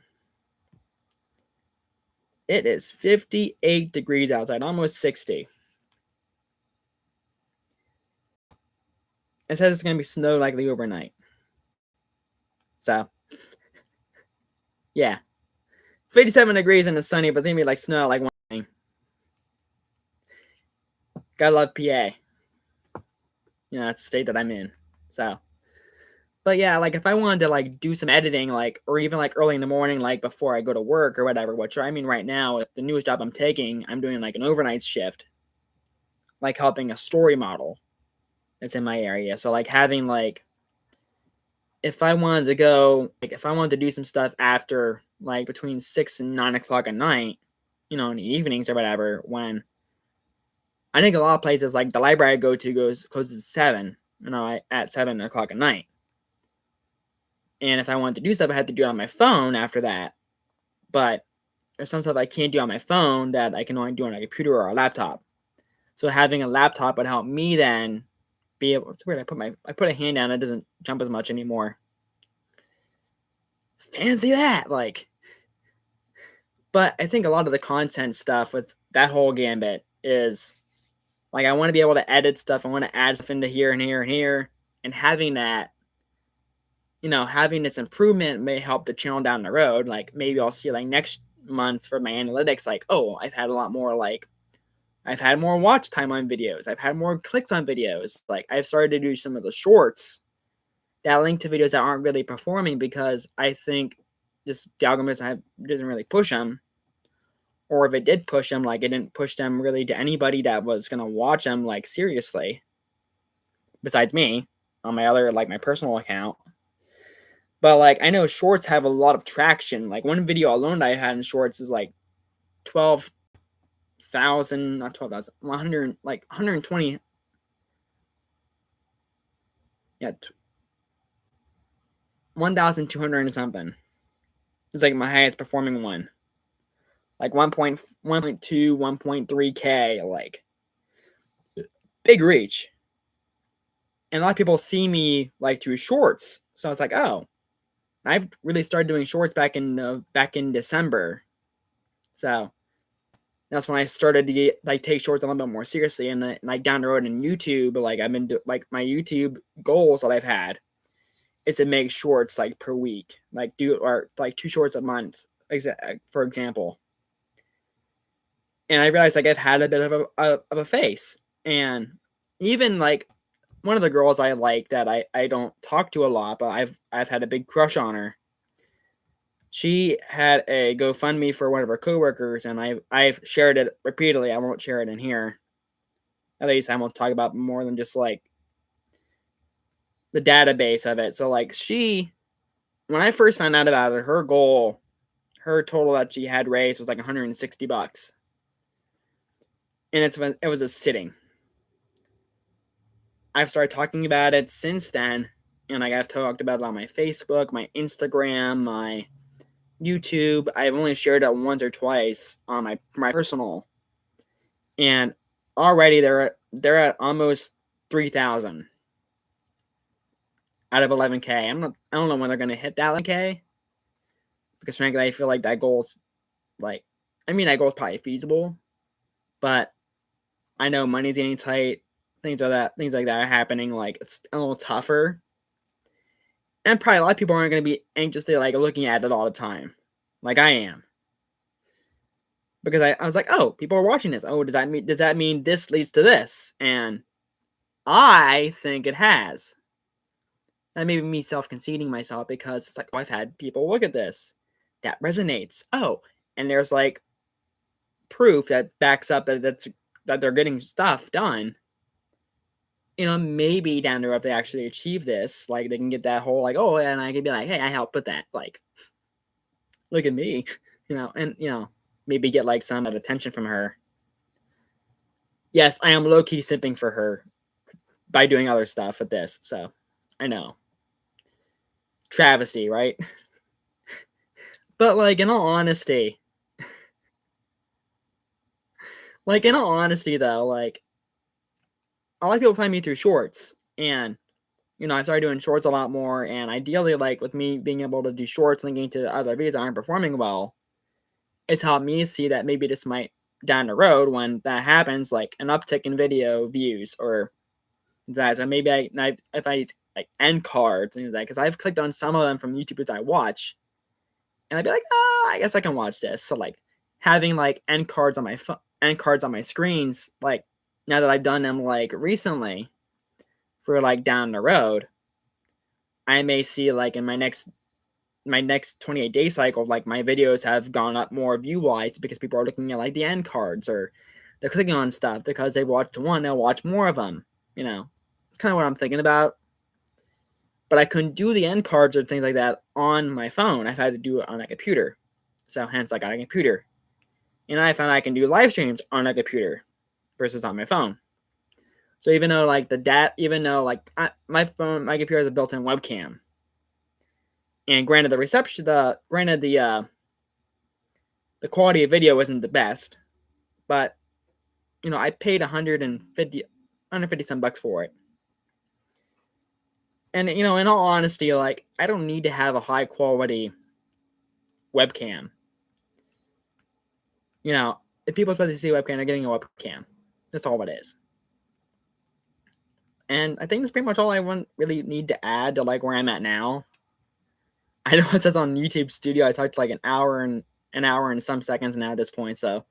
58 degrees outside, almost 60. It says it's going to be snow likely overnight. So, yeah. 57 degrees and it's sunny, but it's going to be like snow like one thing. Gotta love PA. You know, that's the state that I'm in. So, but yeah, like, if I wanted to like do some editing, like, or even like early in the morning, like before I go to work or whatever, which, I mean, right now with the newest job I'm taking, I'm doing like an overnight shift, like helping a story model that's in my area. So like, having like, if I wanted to do some stuff after like between 6 and 9 o'clock at night, you know, in the evenings or whatever, when I think a lot of places, like the library I go to closes at 7, you know, at 7 o'clock at night. And if I wanted to do stuff, I had to do it on my phone after that. But there's some stuff I can't do on my phone that I can only do on a computer or a laptop. So having a laptop would help me then be able. It's weird. I put a hand down. It doesn't jump as much anymore. Fancy that, like. But I think a lot of the content stuff with that whole gambit is Like, I want to be able to edit stuff. I want to add stuff into here and here and here. And having that, having this improvement may help the channel down the road. Like, maybe I'll see, like, next month for my analytics, like, oh, I've had a lot more, like, I've had more watch time on videos. I've had more clicks on videos. Like, I've started to do some of the shorts that link to videos that aren't really performing because I think just the algorithm doesn't really push them. Or if it did push them, like, it didn't push them really to anybody that was going to watch them, like, seriously. Besides me on my other, like, my personal account. But, like, I know shorts have a lot of traction. Like, one video alone that I had in shorts is, like, 12,000, not 12,000, 100, like, 120. Yeah, 1,200 and something. It's, like, my highest performing one. Like, 1.2, 1.3K, like, big reach. And a lot of people see me, like, through shorts. So it's like, oh, I've really started doing shorts back in December. So that's when I started to get, like, take shorts a little bit more seriously. And like, down the road in YouTube, like, I've been like, my YouTube goals that I've had is to make shorts, like, per week, like, or like 2 shorts a month, for example. And I realized, like, I've had a bit of a face. And even, like, one of the girls I like that I don't talk to a lot, but I've had a big crush on her. She had a GoFundMe for one of her coworkers, and I've shared it repeatedly. I won't share it in here. At least I won't talk about more than just, like, the database of it. So, like, when I first found out about it, her total that she had raised was like $160. And it was a sitting. I've started talking about it since then, and, like, I've talked about it on my Facebook, my Instagram, my YouTube. I've only shared it once or twice on my personal, and already they're at almost 3,000 out of 11K. I don't know when they're gonna hit that 11K, because frankly, I feel like that goal's like, that goal's probably feasible, but I know money's getting tight. Things like that are happening. Like, it's a little tougher, and probably a lot of people aren't gonna be anxiously, like, looking at it all the time, like I am. Because I was like, oh, people are watching this. Oh, does that mean this leads to this? And I think it has. That may be me self-conceding myself, because it's like, oh, I've had people look at this. That resonates. Oh, and there's, like, proof that backs up that they're getting stuff done. Maybe down the road, if they actually achieve this, like, they can get that whole, like, oh, and I can be like, hey, I helped with that. Like, look at me, and, maybe get, like, some attention from her. Yes, I am low-key simping for her by doing other stuff with this, so I know. Travesty, right? But, like, in all honesty, though, like, a lot of people find me through shorts, and, I started doing shorts a lot more, and ideally, like, with me being able to do shorts linking to other videos that aren't performing well, it's helped me see that maybe this might, down the road, when that happens, like, an uptick in video views, or that. So maybe if I use, like, end cards, things like that, because I've clicked on some of them from YouTubers I watch, and I'd be like, I guess I can watch this. So, like, having, like, end cards on my screens, like, now that I've done them, like, recently, for, like, down the road, I may see, like, in my next 28-day cycle, like, my videos have gone up more view-wise because people are looking at, like, the end cards, or they're clicking on stuff because they've watched one, they'll watch more of them, It's kind of what I'm thinking about. But I couldn't do the end cards or things like that on my phone. I've had to do it on a computer. So hence I got a computer. And I found I can do live streams on a computer versus on my phone. So even though, like, my computer has a built-in webcam. And granted, the quality of video isn't the best, but, I paid 150 some bucks for it. And, in all honesty, like, I don't need to have a high quality webcam. If people are supposed to see a webcam, they're getting a webcam. That's all it is. And I think that's pretty much all I really need to add to like where I'm at now. I know it says on YouTube Studio I talked like an hour and some seconds now at this point. So if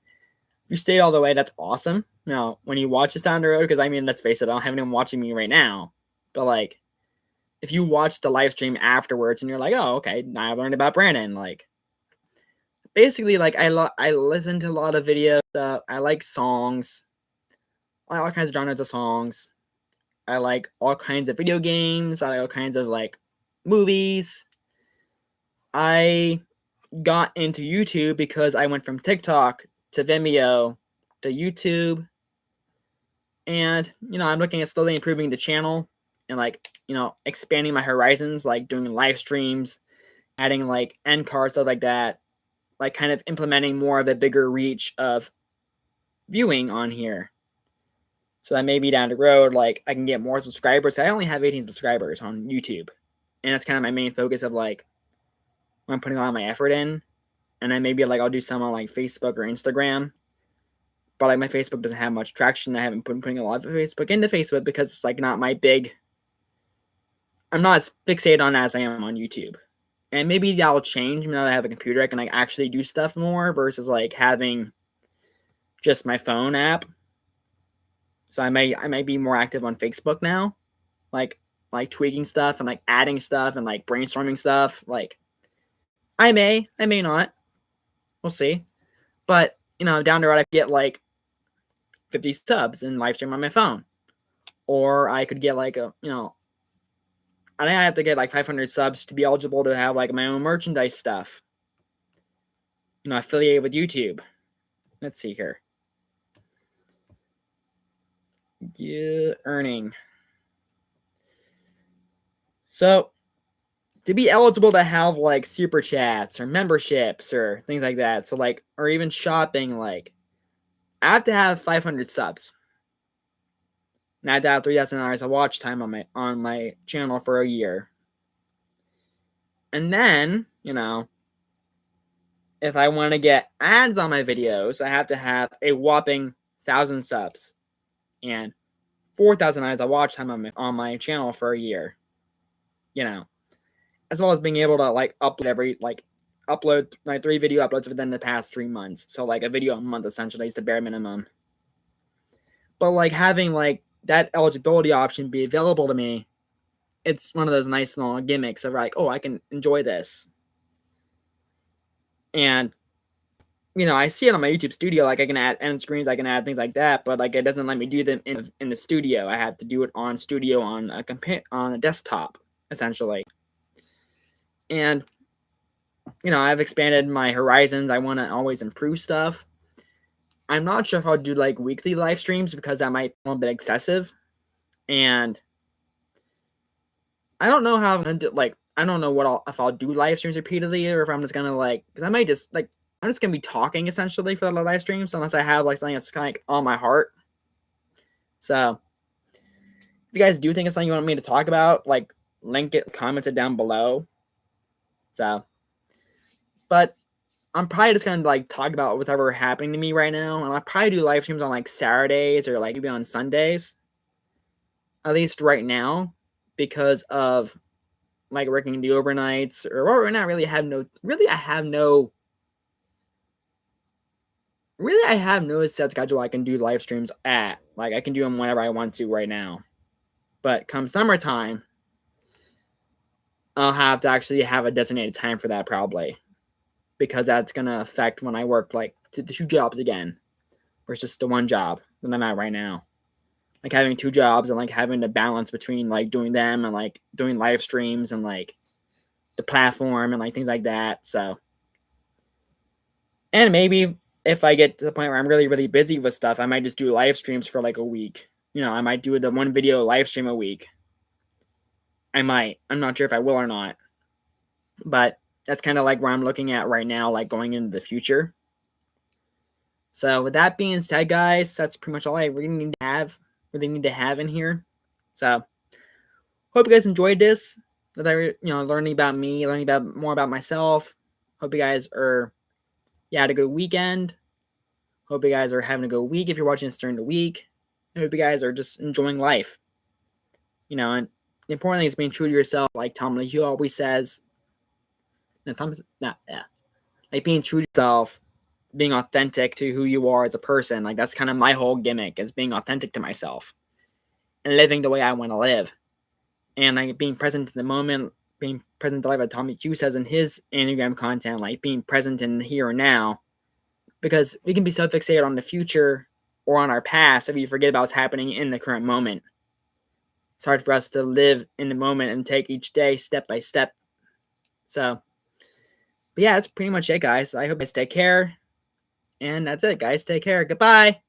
you stayed all the way, that's awesome. Now, when you watch this down the road, because I mean, let's face it, I don't have anyone watching me right now. But like, if you watch the live stream afterwards and you're like, oh, okay, now I learned about Brandon. Like, basically, like I listen to a lot of videos. I like songs. I like all kinds of genres of songs. I like all kinds of video games. I like all kinds of like movies. I got into YouTube because I went from TikTok to Vimeo to YouTube. And, I'm looking at slowly improving the channel and like, expanding my horizons, like doing live streams, adding like end cards, stuff like that, like kind of implementing more of a bigger reach of viewing on here. So that maybe down the road, like I can get more subscribers. I only have 18 subscribers on YouTube. And that's kind of my main focus of like when I'm putting all my effort in. And then maybe like I'll do some on like Facebook or Instagram. But like my Facebook doesn't have much traction. I haven't been putting a lot of Facebook into Facebook because it's like not my big. I'm not as fixated on as I am on YouTube. And maybe that will change now that I have a computer. I can like actually do stuff more versus like having just my phone app. So I might be more active on Facebook now, like tweaking stuff and like adding stuff and like brainstorming stuff. Like I may not. We'll see. But down the road I could get like 50 subs and live stream on my phone, or I could get like I think I have to get like 500 subs to be eligible to have like my own merchandise stuff. Affiliated with YouTube. Let's see here. Yeah, earning. So, to be eligible to have like super chats or memberships or things like that, so like, or even shopping, like, I have to have 500 subs. And I have to have 3,000 hours of watch time on my channel for a year. And then, if I want to get ads on my videos, I have to have a whopping 1,000 subs and 4,000 hours of watch time on my channel for a year. As well as being able to like upload like 3 video uploads within the past 3 months. So like a video a month essentially is the bare minimum. But like having like that eligibility option be available to me, it's one of those nice little gimmicks of like, oh, I can enjoy this. And I see it on my YouTube studio, like I can add end screens, I can add things like that, but like it doesn't let me do them in the studio. I have to do it on studio on a desktop, essentially. And I've expanded my horizons. I want to always improve stuff. I'm not sure if I'll do like weekly live streams because that might be a little bit excessive. And I don't know how I'm gonna do, like I don't know if I'll do live streams repeatedly or if I'm just gonna like, because I might just like I'm just gonna be talking essentially for the live streams unless I have like something that's kind of like on my heart. So if you guys do think it's something you want me to talk about, like link it, comment it down below. So, but I'm probably just gonna like talk about whatever happening to me right now, and I'll probably do live streams on like Saturdays or like maybe on Sundays. At least right now, because of like working the overnights, or not really have no. Really, I have no set schedule I can do live streams at. Like I can do them whenever I want to right now. But come summertime, I'll have to actually have a designated time for that probably. Because that's going to affect when I work like the 2 jobs again. Versus the 1 job that I'm at right now. Like having 2 jobs and like having to balance between like doing them and like doing live streams and like the platform and like things like that. So, and maybe if I get to the point where I'm really, really busy with stuff, I might just do live streams for like a week. I might do the 1 video live stream a week. I might. I'm not sure if I will or not. But that's kind of like where I'm looking at right now, like going into the future. So with that being said, guys, that's pretty much all I really need to have in here. So hope you guys enjoyed this. That I learning about me, learning about more about myself. Hope you guys had a good weekend. Hope you guys are having a good week if you're watching this during the week. I hope you guys are just enjoying life. you know, and the important thing is being true to yourself, like Tom LaHue always says. No, Tom's not, yeah. Like being true to yourself, being authentic to who you are as a person. Like that's kind of my whole gimmick, is being authentic to myself and living the way I want to live. And like being present in the moment, being present to life, like Tommy Q says in his Enneagram content, like being present in the here and now. Because we can be so fixated on the future or on our past that we forget about what's happening in the current moment. It's hard for us to live in the moment and take each day step by step. So, but yeah, that's pretty much it, guys. I hope you guys take care. And that's it, guys. Take care. Goodbye.